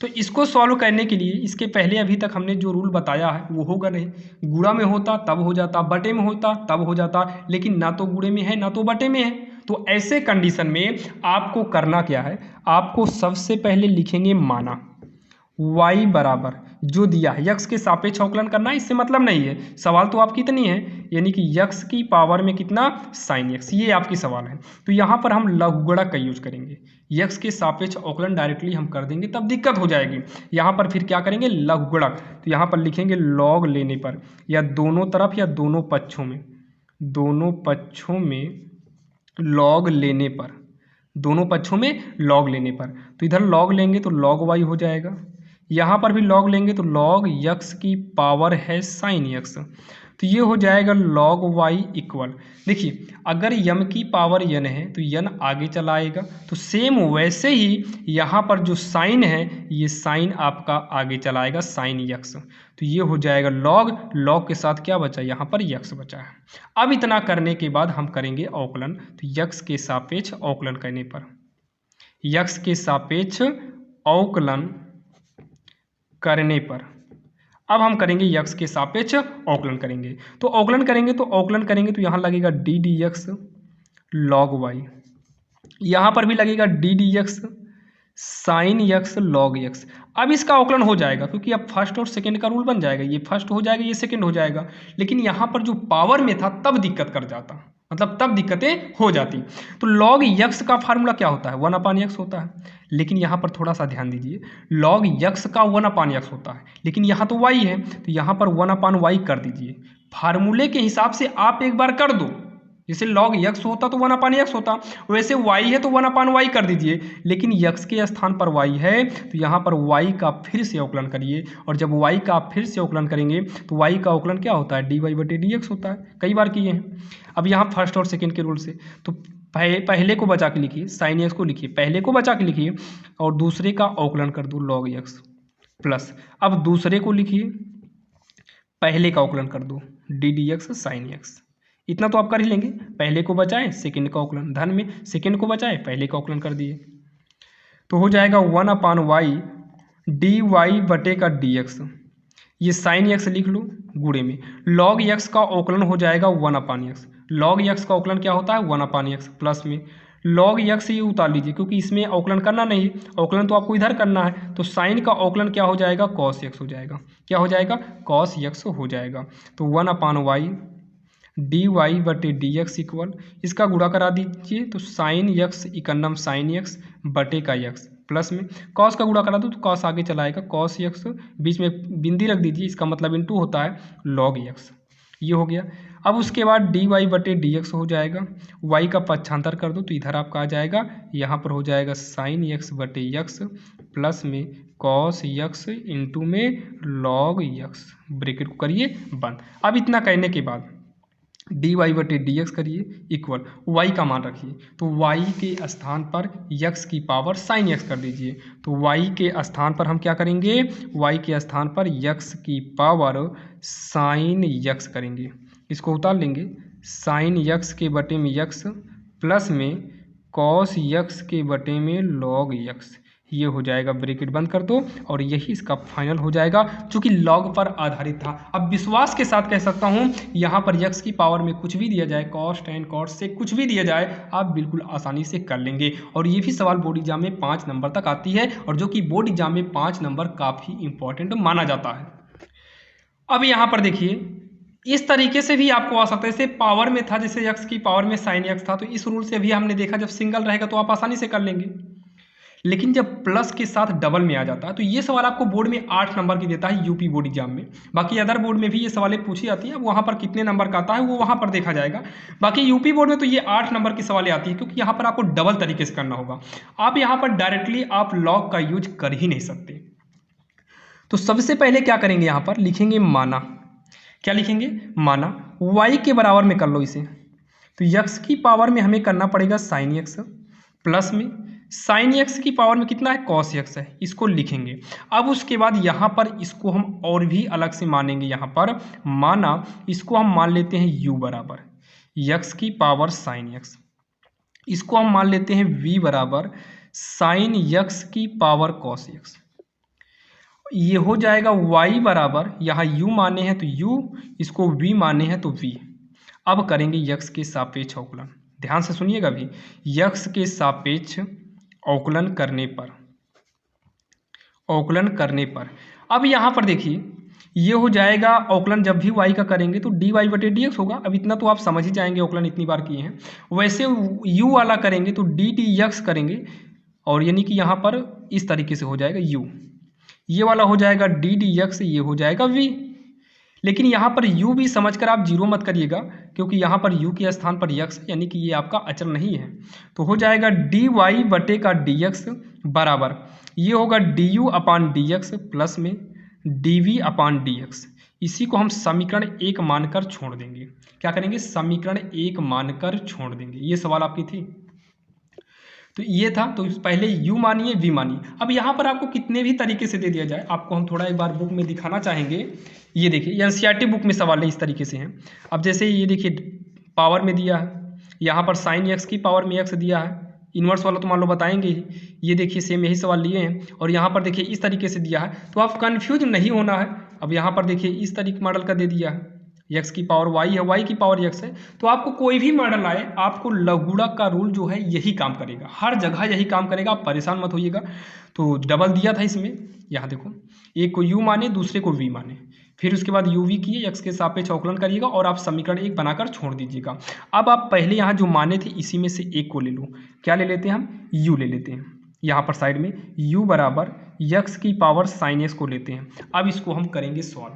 A: तो इसको सॉल्व करने के लिए इसके पहले अभी तक हमने जो रूल बताया है वो होगा नहीं, गुणा में होता तब हो जाता, बटे में होता तब हो जाता, लेकिन ना तो गुणे में है ना तो बटे में है। तो ऐसे कंडीशन में आपको करना क्या है, आपको सबसे पहले लिखेंगे माना y बराबर जो दिया है, यक्स के सापेक्ष अवकलन करना है, इससे मतलब नहीं है, सवाल तो आपकी इतनी है, यानी कि यक्स की पावर में कितना, साइन यक्स, ये आपकी सवाल है। तो यहाँ पर हम लघुगणक का यूज करेंगे, यक्स के सापेक्ष अवकलन डायरेक्टली हम कर देंगे तब दिक्कत हो जाएगी। यहाँ पर फिर क्या करेंगे, लघुगणक, तो यहाँ पर लिखेंगे लॉग लेने पर, या दोनों तरफ या दोनों पक्षों में, दोनों पक्षों में लॉग लेने पर, दोनों पक्षों में लॉग लेने पर, तो इधर लॉग लेंगे तो लॉग वाई हो जाएगा, यहाँ पर भी लॉग लेंगे तो लॉग यक्स की पावर है साइन यक्स, तो ये हो जाएगा लॉग वाई इक्वल। देखिए अगर यम की पावर यन है तो यन आगे चला आएगा, तो सेम वैसे ही यहाँ पर जो साइन है ये साइन आपका आगे चला आएगा, साइन यक्स, तो ये हो जाएगा लॉग, लॉग के साथ क्या बचा, यहाँ पर यक्स बचा है। अब इतना करने के बाद हम करेंगे अवकलन, तो यक्स के सापेक्ष अवकलन करने पर, यक्स के सापेक्ष अवकलन करने पर अब हम करेंगे यक्स के सापेक्ष अवकलन करेंगे, तो अवकलन करेंगे तो यहाँ लगेगा d D x log y, यहाँ पर भी लगेगा d D x sine x log x. अब इसका अवकलन हो जाएगा, क्योंकि अब फर्स्ट और सेकंड का रूल बन जाएगा, ये फर्स्ट हो जाएगा, ये सेकंड हो जाएगा। लेकिन यहाँ पर जो पावर में था तब दिक्कत कर जाता, मतलब तब दिक्कतें हो जाती। तो लॉग यक्स का फार्मूला क्या होता है, 1/x होता है। लेकिन यहाँ पर थोड़ा सा ध्यान दीजिए, लॉग यक्स का 1/x होता है, लेकिन यहाँ तो y है, तो यहाँ पर 1/y कर दीजिए। फार्मूले के हिसाब से आप एक बार कर दो, जैसे log x होता तो 1/x होता, वैसे y है तो 1/y कर दीजिए। लेकिन x के स्थान पर y है, तो यहाँ पर y का फिर से अवकलन करिए, और जब y का आप फिर से अवकलन करेंगे तो y का अवकलन क्या होता है, dy/dx होता है, कई बार किए हैं। अब यहाँ फर्स्ट और सेकेंड के रूल से, तो पहले को बचा के लिखिए, साइन x को लिखिए, पहले को बचा के लिखिए, और दूसरे का अवकलन कर दो log x प्लस, अब दूसरे को लिखिए, पहले का अवकलन कर दो ddx sin x। इतना तो आप कर ही लेंगे, पहले को बचाएं सेकंड का अवकलन, धन में सेकंड को बचाएं पहले का अवकलन कर दिए, तो हो जाएगा 1/y dy/dx। ये साइन x लिख लो गुणे में, log x का अवकलन हो जाएगा 1/x। log x का अवकलन क्या होता है, 1/x प्लस में log x ये उतार लीजिए, क्योंकि इसमें अवकलन करना नहीं, अवकलन तो आपको इधर करना है, तो साइन का अवकलन क्या हो जाएगा, cos x हो जाएगा। क्या हो जाएगा, cos x हो जाएगा। तो 1/y dy/dx इक्वल, इसका गुणा करा दीजिए, तो साइन x इकन्नम साइन x बटे का x प्लस में cos का गुणा करा दो तो cos आगे चला आएगा, cos x बीच में बिंदी रख दीजिए, इसका मतलब इनटू होता है log x, ये हो गया। अब उसके बाद dy/dx हो जाएगा, y का पक्षांतर कर दो तो इधर आपका आ जाएगा, यहाँ पर हो जाएगा साइन x बटे x प्लस में cos x इंटू में log x, ब्रैकेट को करिए बंद। अब इतना कहने के बाद dy/dx करिए इक्वल y का मान रखिए, तो y के स्थान पर x की पावर sin x कर दीजिए, तो y के स्थान पर हम क्या करेंगे, y के स्थान पर x की पावर sin x करेंगे, इसको उतार लेंगे, sin x के बटे में x प्लस में cos x के बटे में log x, ये हो जाएगा, ब्रैकेट बंद कर दो, और यही इसका फाइनल हो जाएगा, चूंकि लॉग पर आधारित था। अब विश्वास के साथ कह सकता हूं, यहाँ पर x की पावर में कुछ भी दिया जाए, cos tan cos से कुछ भी दिया जाए, आप बिल्कुल आसानी से कर लेंगे। और ये भी सवाल बोर्ड एग्जाम में 5 नंबर तक आती है, और जो कि बोर्ड एग्जाम में 5 नंबर काफ़ी इंपॉर्टेंट माना जाता है। अब यहाँ पर देखिए, इस तरीके से भी आपको आ सकता है, जैसे पावर में था, जैसे x की पावर में sin x था, तो इस रूल से भी हमने देखा जब सिंगल रहेगा तो आप आसानी से कर लेंगे। लेकिन जब प्लस के साथ डबल में आ जाता है, तो ये सवाल आपको बोर्ड में 8 नंबर की देता है यूपी बोर्ड एग्जाम में। बाकी अदर बोर्ड में भी ये सवालें पूछी जाती हैं, वहाँ पर कितने नंबर का आता है वो वहाँ पर देखा जाएगा। बाकी यूपी बोर्ड में तो ये 8 नंबर की सवालें आती है, क्योंकि यहाँ पर आपको डबल तरीके से करना होगा। आप यहाँ पर डायरेक्टली आप लॉग का यूज कर ही नहीं सकते। तो सबसे पहले क्या करेंगे, यहाँ पर लिखेंगे माना, क्या लिखेंगे, माना y के बराबर में कर लो इसे, तो x की पावर में हमें करना पड़ेगा sin x प्लस में sin x की पावर में कितना है, cos x है, इसको लिखेंगे। अब उसके बाद यहाँ पर इसको हम और भी अलग से मानेंगे, यहाँ पर माना इसको हम मान लेते हैं u बराबर x की पावर sin x, इसको हम मान लेते हैं v बराबर sin x की पावर cos x, ये हो जाएगा y बराबर, यहाँ u माने हैं तो u, इसको v माने हैं तो v। अब करेंगे x के सापेक्ष अवकलन, ध्यान से सुनिएगा भी, x के सापेक्ष अवकलन करने पर अब यहाँ पर देखिए, ये हो जाएगा अवकलन, जब भी y का करेंगे तो dy/dx होगा। अब इतना तो आप समझ ही जाएंगे, अवकलन इतनी बार किए हैं। वैसे u वाला करेंगे तो ddx करेंगे, और यानी कि यहाँ पर इस तरीके से हो जाएगा u, ये वाला हो जाएगा ddx, ये हो जाएगा v। लेकिन यहाँ पर u भी समझकर आप जीरो मत करिएगा, क्योंकि यहाँ पर u के स्थान पर x है, यानी कि ये आपका अचर नहीं है। तो हो जाएगा dy/dx बराबर, ये होगा du/dx प्लस में dv/dx। इसी को हम समीकरण 1 मानकर छोड़ देंगे। क्या करेंगे, समीकरण 1 मानकर छोड़ देंगे। ये सवाल आपकी थी, तो ये था। तो पहले u मानिए, v मानिए। अब यहाँ पर आपको कितने भी तरीके से दे दिया जाए, आपको हम थोड़ा एक बार बुक में दिखाना चाहेंगे। ये देखिए, एनसीईआरटी बुक में सवाल है इस तरीके से हैं। अब जैसे ये देखिए, पावर में दिया है, यहाँ पर साइन x की पावर में x दिया है, इन्वर्स वाला तो मान लो बताएंगे ही। ये देखिए सेम यही सवाल लिए हैं, और यहाँ पर देखिए इस तरीके से दिया है, तो आप कन्फ्यूज नहीं होना है। अब यहाँ पर देखिए इस तरीके मॉडल का दे दिया है, यक्स की पावर वाई है, वाई की पावर यक्स है। तो आपको कोई भी मॉडल आए, आपको लघुगुणक का रूल जो है यही काम करेगा, हर जगह यही काम करेगा, आप परेशान मत होइएगा। तो डबल दिया था इसमें, यहाँ देखो, एक को u माने, दूसरे को v माने, फिर उसके बाद uv किए, x के सापेक्ष अवकलन करिएगा और आप समीकरण एक बनाकर छोड़ दीजिएगा। अब आप पहले यहाँ जो माने थे इसी में से एक को ले लो। क्या ले लेते हैं हम? u ले लेते हैं। यहाँ पर साइड में u बराबर x की पावर साइन x को लेते हैं। अब इसको हम करेंगे सॉल्व।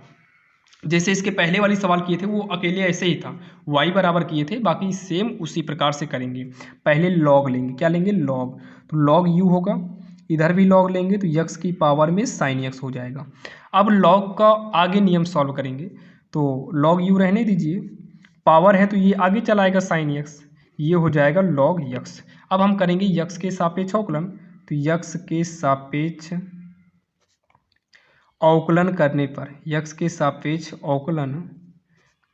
A: जैसे इसके पहले वाली सवाल किए थे वो अकेले ऐसे ही था, y बराबर किए थे, बाकी सेम उसी प्रकार से करेंगे। पहले log लेंगे, क्या लेंगे? log। तो log u होगा, इधर भी log लेंगे तो x की पावर में sin x हो जाएगा। अब log का आगे नियम सॉल्व करेंगे, तो log u रहने दीजिए, पावर है तो ये आगे चलाएगा sin x, ये हो जाएगा log x। अब हम करेंगे x के सापेक्ष अवकलन, तो x के सापेक्ष अवकलन करने पर, x के सापेक्ष अवकलन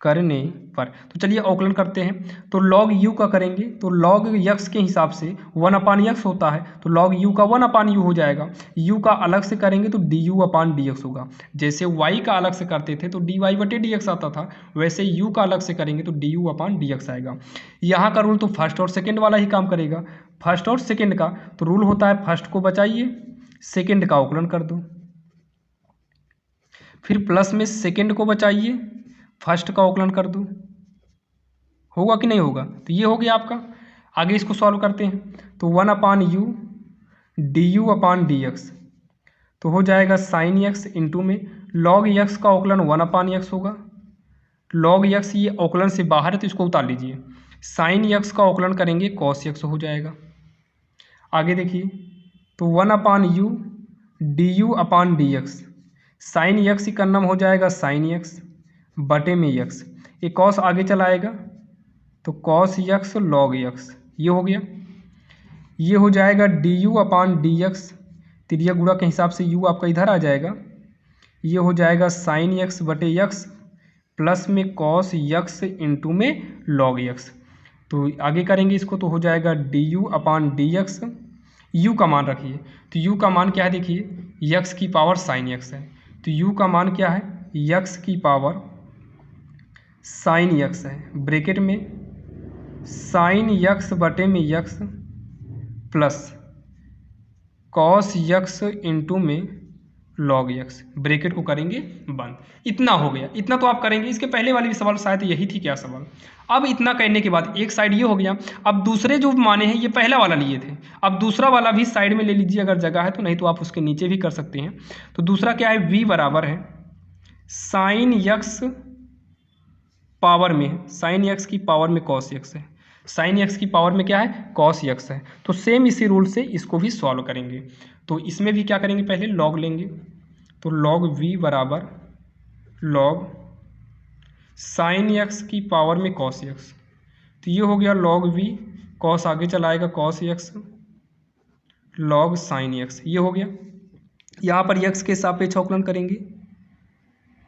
A: करने पर, तो चलिए अवकलन करते हैं। तो log u का करेंगे तो log x के हिसाब से 1/x होता है, तो log u का 1/u हो जाएगा। u का अलग से करेंगे तो du/dx होगा। जैसे y का अलग से करते थे तो dy/dx आता था, वैसे u का अलग से करेंगे तो du/dx आएगा। यहाँ का रूल तो फर्स्ट और सेकेंड वाला ही काम करेगा। फर्स्ट और सेकेंड का तो रूल होता है फर्स्ट को बचाइए, सेकेंड का अवकलन कर दो, फिर प्लस में सेकेंड को बचाइए, फर्स्ट का अवकलन कर दो। होगा कि नहीं होगा? तो ये हो गया आपका। आगे इसको सॉल्व करते हैं, तो 1/u du/dx, तो हो जाएगा sin x इंटू में log x का अवकलन 1/x होगा। log x ये अवकलन से बाहर है तो इसको उतार लीजिए, sin x का अवकलन करेंगे cos x हो जाएगा। आगे देखिए, तो 1/u du/dx, साइन यक्स का नाम हो जाएगा साइन यक्स बटे में यक्स, ये कॉस आगे चलाएगा तो कॉस यक्स लॉग यक्स, ये हो गया। ये हो जाएगा du/dx, त्रिज्या गुणा के हिसाब से u आपका इधर आ जाएगा, ये हो जाएगा साइन यक्स बटे यक्स प्लस में कॉस यक्स इंटू में लॉग यक्स। तो आगे करेंगे इसको तो हो जाएगा du/dx, u का मान रखिए, तो u का मान क्या है देखिए, x की पावर साइन यक्स है, तो u का मान क्या है? x की पावर साइन यक्स है, ब्रैकेट में साइन यक्स बटे में x plus cos x into में लॉग यक्स, ब्रैकेट को करेंगे बंद। इतना हो गया, इतना तो आप करेंगे। इसके पहले वाली भी सवाल शायद यही थी क्या सवाल। अब इतना करने के बाद एक साइड ये हो गया। अब दूसरे जो माने हैं ये पहला वाला लिए थे, अब दूसरा वाला भी साइड में ले लीजिए अगर जगह है तो, नहीं तो आप उसके नीचे भी कर सकते हैं। तो दूसरा क्या है? v बराबर है साइन यक्स पावर में, साइन यक्स की पावर में कॉस यक्स है, साइन यक्स की पावर में क्या है? कॉस यक्स है। तो सेम इसी रूल से इसको भी सॉल्व करेंगे। तो इसमें भी क्या करेंगे? पहले लॉग लेंगे, तो लॉग v बराबर लॉग साइन यक्स की पावर में कॉस यक्स, तो ये हो गया लॉग v, कॉस आगे चलाएगा cos x log sign x, ये हो गया। यहाँ पर यक्स के सापेक्ष अवकलन करेंगे,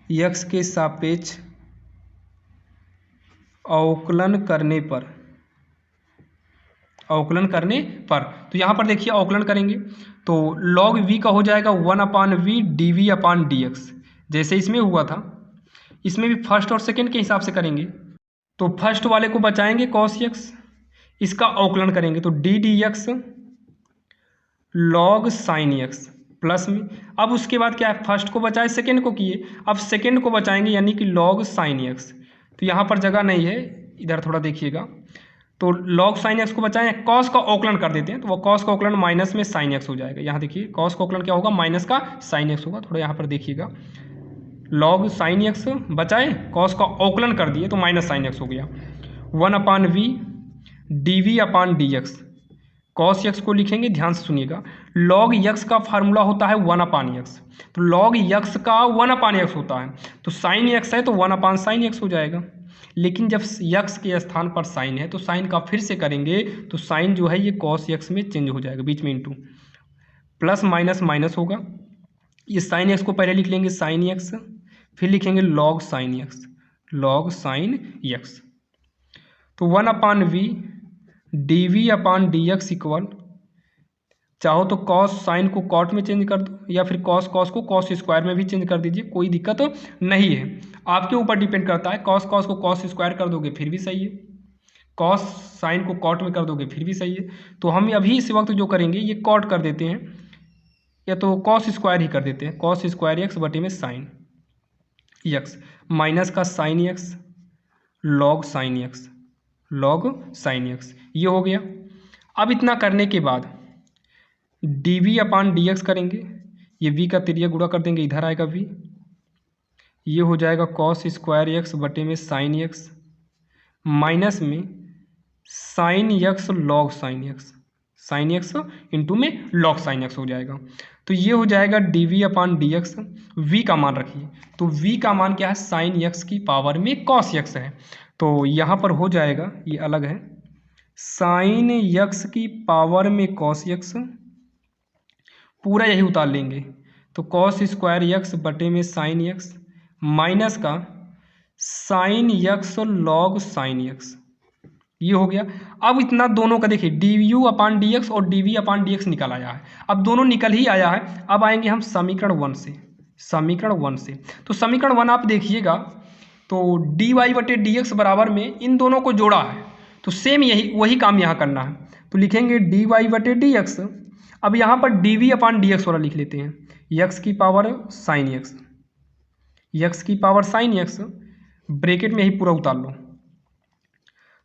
A: यक्स के सापेक्ष अवकलन करने पर, अवकलन करने पर, तो यहाँ पर देखिए अवकलन करेंगे तो log v का हो जाएगा 1/v dv/dx, जैसे इसमें हुआ था। इसमें भी फर्स्ट और सेकंड के हिसाब से करेंगे, तो फर्स्ट वाले को बचाएंगे cos x, इसका अवकलन करेंगे तो d dx log sin x plus में, अब उसके बाद क्या है? फर्स्ट को बचाए सेकंड को किए, अब सेकंड को बचाएंगे यानी कि log sin x। तो यहाँ पर जगह नहीं है, इधर थोड़ा देखिएगा, तो log sin x को बचाएं, cos का अवकलन कर देते हैं, तो वो cos का अवकलन माइनस में sin x हो जाएगा। यहाँ देखिए cos का अवकलन क्या होगा? माइनस का sin x होगा। थोड़ा यहाँ पर देखिएगा, log sin x बचाए, cos का अवकलन कर दिए तो माइनस sin x हो गया। 1/v dv/dx, cos x को लिखेंगे, ध्यान से सुनिएगा, log x का फार्मूला होता है 1/x, तो log x का 1/x होता है, तो sin x है तो 1/sin x हो जाएगा। लेकिन जब x के स्थान पर साइन है तो साइन का फिर से करेंगे तो साइन जो है ये cos x में चेंज हो जाएगा, बीच में इंटू, प्लस माइनस माइनस होगा। ये साइन x को पहले लिख लेंगे साइन x, फिर लिखेंगे log sin x, log sin x, तो 1/v dv/dx इक्वल, चाहो तो cos साइन को cot में चेंज कर दो, या फिर कॉस को कॉस स्क्वायर में भी चेंज कर दीजिए, कोई दिक्कत नहीं है, आपके ऊपर डिपेंड करता है। कॉस को कॉस स्क्वायर कर दोगे फिर भी सही है, कॉस साइन को कॉट में कर दोगे फिर भी सही है। तो हम अभी इस वक्त जो करेंगे ये कॉट कर देते हैं, या तो कॉस स्क्वायर ही कर देते हैं, कॉस स्क्वायर एक्स बटे में साइन एक्स माइनस का sine x log sine x, log sine X, ये हो गया। अब इतना करने के बाद D we upon D x करेंगे, ये v का तिरिया गुणा कर देंगे, इधर आएगा v, ये हो जाएगा कॉस स्क्वायर एक्स बटे में साइन एक्स माइनस में sine x log sine x, sine x into में लॉग साइन एक्स हो जाएगा। तो ये हो जाएगा d we upon D x, v का मान रखिए, तो v का मान क्या है, साइन एक्स की पावर में कॉस एक्स है, तो यहाँ पर हो जाएगा, ये अलग है, साइन एक्स की पावर में कॉस एक्स, पूरा यही उतार लेंगे, तो कॉस स्क्वायर एक्स बटे में साइन एक्स माइनस का sine x log sine X, ये हो गया। अब इतना दोनों का देखिए D U upon D X और D we upon D X निकल आया है, अब दोनों निकल ही आया है। अब आएंगे हम समीकरण 1 से, समीकरण 1 से, तो समीकरण 1 आप देखिएगा, तो डी वाई बटे डी एक्स बराबर में इन दोनों को जोड़ा है, तो सेम यही वही काम यहाँ करना है, तो लिखेंगे डी वाई बटे डी एक्स। अब यहाँ पर D we upon D x वाला लिख लेते हैं, एक्स की पावर साइन एक्स, एक्स की पावर साइन एक्स, ब्रैकेट में ही पूरा उतार लो,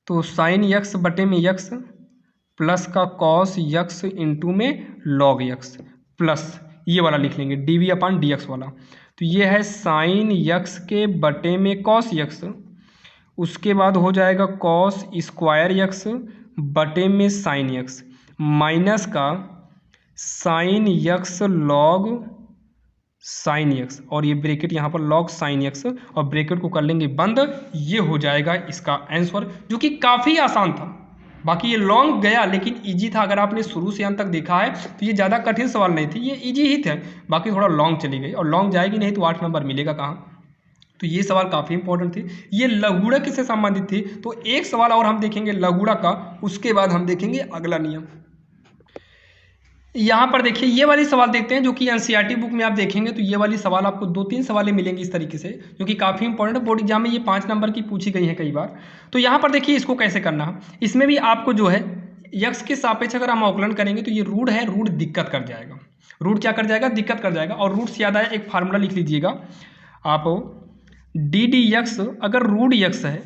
A: तो साइन एक्स बटे में एक्स प्लस का कॉस एक्स इंटू में लॉग एक्स प्लस ये वाला लिख लेंगे D we upon D x वाला, तो ये है साइन एक्स के बटे में कॉस एक्स, उसके बाद हो जाएगा कॉस स्क्वायर एक्स बटे में साइन एक्स माइनस का sine x log sine x, और ये ब्रैकेट यहाँ पर लॉग साइन एक्स और ब्रैकेट को कर लेंगे बंद, ये हो जाएगा इसका आंसर, जो कि काफ़ी आसान था। बाकी ये लॉन्ग गया लेकिन इजी था, अगर आपने शुरू से अंत तक देखा है तो ये ज़्यादा कठिन सवाल नहीं थी, ये इजी ही थे, बाकी थोड़ा लॉन्ग चली गई, और लॉन्ग जाएगी नहीं तो 8 नंबर मिलेगा कहाँ। तो ये सवाल काफ़ी इंपॉर्टेंट थे। ये लघुगणक से संबंधित थी, तो एक सवाल और हम देखेंगे लघुगणक का, उसके बाद हम देखेंगे अगला नियम। यहाँ पर देखिए ये वाली सवाल देखते हैं, जो कि एनसीईआरटी बुक में आप देखेंगे तो ये वाली सवाल आपको 2-3 सवालें मिलेंगी इस तरीके से, जो कि काफ़ी इंपॉर्टेंट है, बोर्ड एग्जाम में ये 5 नंबर की पूछी गई है कई बार। तो यहाँ पर देखिए इसको कैसे करना है, इसमें भी आपको जो है यक्स के सापेक्ष अगर हम अवकलन करेंगे तो ये रूट है, रूट दिक्कत कर जाएगा, रूट क्या कर जाएगा, दिक्कत कर जाएगा। और रूट से याद आया एक फार्मूला लिख लीजिएगा आप, डी डी एक्स अगर रूट एक्स है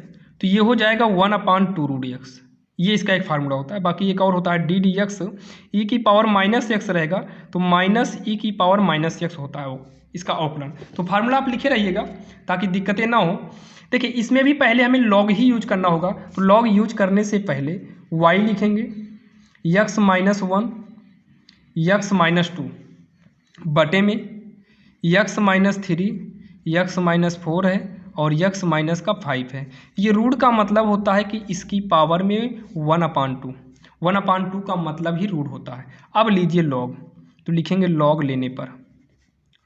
A: तो ये हो जाएगा 1/2 रूट एक्स, ये इसका एक फार्मूला होता है। बाकी एक और होता है डी डी एक्स ई की पावर माइनस एक्स रहेगा तो माइनस ई की पावर माइनस एक्स होता है वो इसका अवकलन। तो फार्मूला आप लिखे रहिएगा ताकि दिक्कतें ना हो। देखिए इसमें भी पहले हमें लॉग ही यूज करना होगा, तो लॉग यूज करने से पहले y लिखेंगे x माइनस 1 x माइनस 2 बटे में x माइनस 3 x माइनस 4 है और x माइनस का 5 है। ये रूट का मतलब होता है कि इसकी पावर में 1/2, 1/2 का मतलब ही रूट होता है। अब लीजिए लॉग, तो लिखेंगे लॉग लेने पर,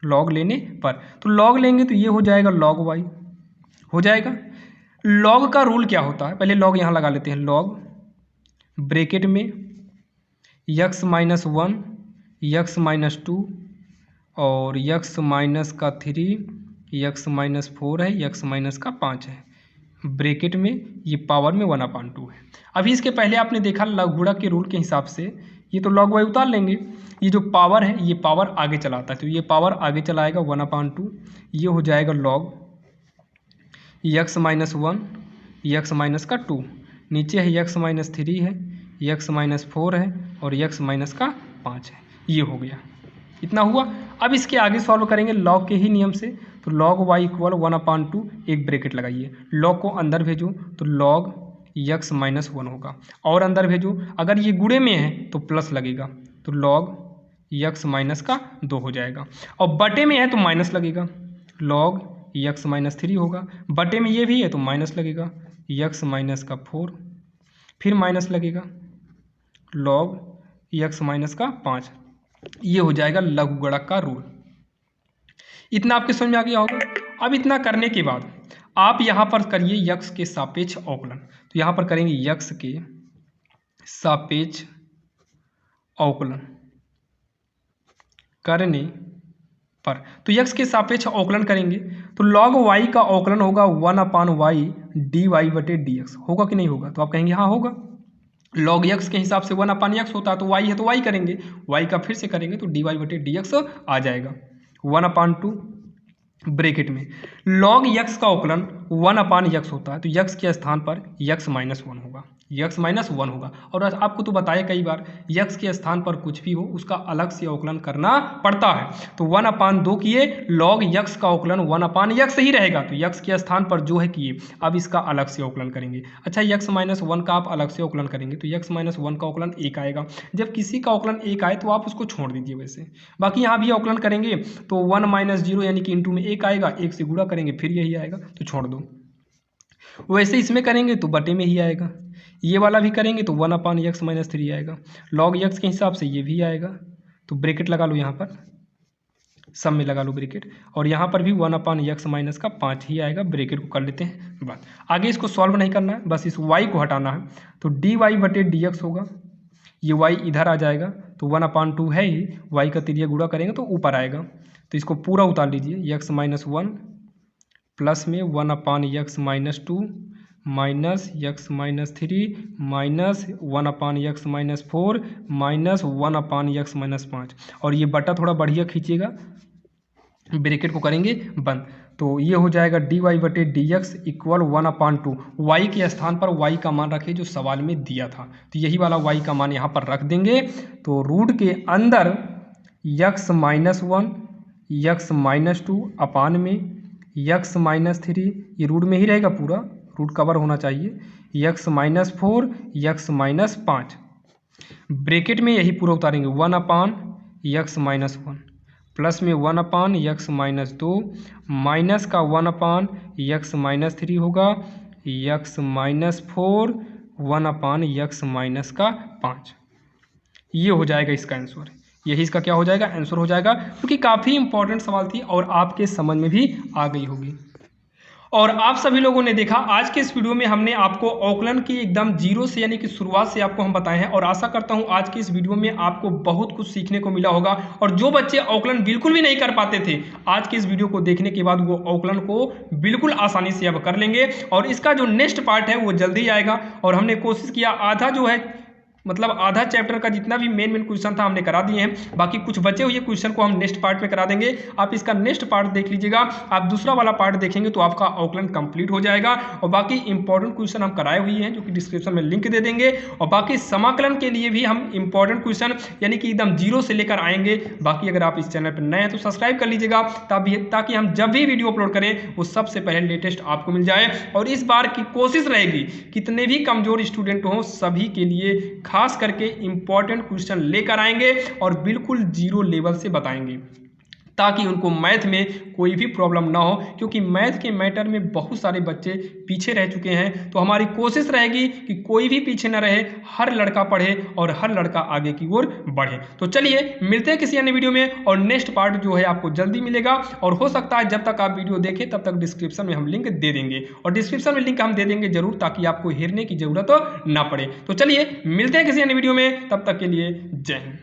A: लॉग लेने पर, तो लॉग लेंगे तो ये हो जाएगा लॉग y हो जाएगा। लॉग का रूल क्या होता है, पहले लॉग यहाँ लगा लेते हैं, लॉग ब्रैकेट में x माइनस 1 x माइनस 2 और x माइनस का 3 x माइनस 4 है, x माइनस का 5 है, ब्रैकेट में ये पावर में 1/2 है। अभी इसके पहले आपने देखा लघुगणक के रूल के हिसाब से ये तो log y उतार लेंगे, ये जो पावर है ये पावर आगे चलाता है, तो ये पावर आगे चलाएगा 1/2, ये हो जाएगा log x minus 1 x minus का 2, नीचे है x माइनस 3 है, x माइनस 4 है और x माइनस का 5 है, ये हो गया, इतना हुआ। अब इसके आगे सॉल्व करेंगे लॉग के ही नियम से, तो log y इक्वल 1/2, एक ब्रैकेट लगाइए, लॉग को अंदर भेजो तो log x माइनस 1 होगा, और अंदर भेजो अगर ये गुणे में है तो प्लस लगेगा, तो log x माइनस का 2 हो जाएगा, और बटे में है तो माइनस लगेगा, log x माइनस 3 होगा, बटे में ये भी है तो माइनस लगेगा, x माइनस का 4, फिर माइनस लगेगा log x माइनस का 5, ये हो जाएगा लघुगणक का रूल। इतना आपके समझ में आ गया होगा। अब इतना करने के बाद आप यहाँ पर करिए x के सापेक्ष अवकलन, तो यहाँ पर करेंगे x के सापेक्ष अवकलन करने पर। तो यक्स के सापेक्ष अवकलन करेंगे तो लॉग वाई का अवकलन होगा 1/y dy/dx। होगा कि नहीं होगा? तो आप कहेंगे हाँ होगा। लॉग यक्स के हिसाब से 1/x होता है तो y है तो y करेंगे, y का फिर से करेंगे तो dy/dx आ जाएगा। 1/2 ब्रैकेट में लॉग यक्स का अवकलन 1/x होता है तो यक्स के स्थान पर x - 1 होगा, x - 1 होगा। और आपको तो बताया कई बार यक्स के स्थान पर कुछ भी हो उसका अलग से अवकलन करना पड़ता है। तो 1/2 किए, लॉग यक्स का अवकलन 1/x ही रहेगा तो यक्स के स्थान पर जो है किए, अब इसका अलग से अवकलन करेंगे। अच्छा x - 1 का आप अलग से अवकलन करेंगे तो x - 1 का अवकलन 1 आएगा। जब किसी का अवकलन 1 आए तो आप उसको छोड़ दीजिए वैसे, बाकी यहाँ भी अवकलन करेंगे तो 1 - 0 यानी कि इंटू में 1 आएगा, 1 से गुणा करेंगे फिर यही आएगा तो छोड़ दो। वैसे इसमें करेंगे तो बटे में ही आएगा, ये वाला भी करेंगे तो 1/x - 3 आएगा। लॉग यक्स के हिसाब से ये भी आएगा तो ब्रैकेट लगा लो, यहाँ पर सब में लगा लो ब्रैकेट, और यहाँ पर भी 1/x - का 5 ही आएगा। ब्रैकेट को कर लेते हैं बात, आगे इसको सॉल्व नहीं करना है, बस इस y को हटाना है। तो dy/dx होगा, ये y इधर आ जाएगा तो 1/2 है ही, y का तिरिया गुणा करेंगे तो ऊपर आएगा। तो इसको पूरा उतार लीजिए, x - 1 प्लस में 1/x - 2 minus x - 3 minus 1/x - 4 minus 1/x - 5, और ये बटा थोड़ा बढ़िया खींचिएगा, ब्रैकेट को करेंगे बंद। तो ये हो जाएगा dy/dx इक्वल 1/2, y के स्थान पर y का मान रखे जो सवाल में दिया था, तो यही वाला y का मान यहाँ पर रख देंगे। तो रूट के अंदर x - 1 x - 2 अपान में x - 3, ये रूट में ही रहेगा, पूरा रूट कवर होना चाहिए, x - 4 x - 5, ब्रैकेट में यही पूरा उतारेंगे 1/x - 1 प्लस में 1/x - 2 माइनस का 1/x - 3 होगा, x - 4 1/x - 5। ये हो जाएगा इसका आंसर, यही इसका क्या हो जाएगा आंसर हो जाएगा, क्योंकि काफ़ी इंपॉर्टेंट सवाल थी और आपके समझ में भी आ गई होगी। और आप सभी लोगों ने देखा आज के इस वीडियो में हमने आपको अवकलन की एकदम जीरो से यानी कि शुरुआत से आपको हम बताए हैं, और आशा करता हूं आज के इस वीडियो में आपको बहुत कुछ सीखने को मिला होगा। और जो बच्चे अवकलन बिल्कुल भी नहीं कर पाते थे, आज के इस वीडियो को देखने के बाद वो अवकलन को बिल्कुल आसानी से अब कर लेंगे। और इसका जो नेक्स्ट पार्ट है वो जल्दी आएगा, और हमने कोशिश किया आधा जो है मतलब आधा चैप्टर का जितना भी मेन क्वेश्चन था हमने करा दिए हैं, बाकी कुछ बचे हुए क्वेश्चन को हम नेक्स्ट पार्ट में करा देंगे। आप इसका नेक्स्ट पार्ट देख लीजिएगा, आप दूसरा वाला पार्ट देखेंगे तो आपका अवकलन कंप्लीट हो जाएगा। और बाकी इंपॉर्टेंट क्वेश्चन हम कराए हुए हैं जो कि डिस्क्रिप्शन में लिंक दे देंगे, और बाकी समाकलन के लिए भी हम इंपॉर्टेंट क्वेश्चन यानी कि एकदम जीरो से लेकर आएंगे। बाकी अगर आप इस चैनल पर नए हैं तो सब्सक्राइब कर लीजिएगा, ताकि हम जब भी वीडियो अपलोड करें वो सबसे पहले लेटेस्ट आपको मिल जाए। और इस बार की कोशिश रहेगी कितने भी कमजोर स्टूडेंट हों सभी के लिए खास करके इंपॉर्टेंट क्वेश्चन लेकर आएंगे और बिल्कुल जीरो लेवल से बताएंगे, ताकि उनको मैथ में कोई भी प्रॉब्लम ना हो, क्योंकि मैथ के मैटर में बहुत सारे बच्चे पीछे रह चुके हैं। तो हमारी कोशिश रहेगी कि कोई भी पीछे ना रहे, हर लड़का पढ़े और हर लड़का आगे की ओर बढ़े। तो चलिए मिलते हैं किसी अन्य वीडियो में, और नेक्स्ट पार्ट जो है आपको जल्दी मिलेगा। और हो सकता है जब तक आप वीडियो देखें तब तक डिस्क्रिप्शन में हम लिंक दे देंगे, और डिस्क्रिप्शन में लिंक हम दे देंगे जरूर, ताकि आपको हेरने की जरूरत ना पड़े। तो चलिए मिलते हैं किसी अन्य वीडियो में, तब तक के लिए जय हिंद।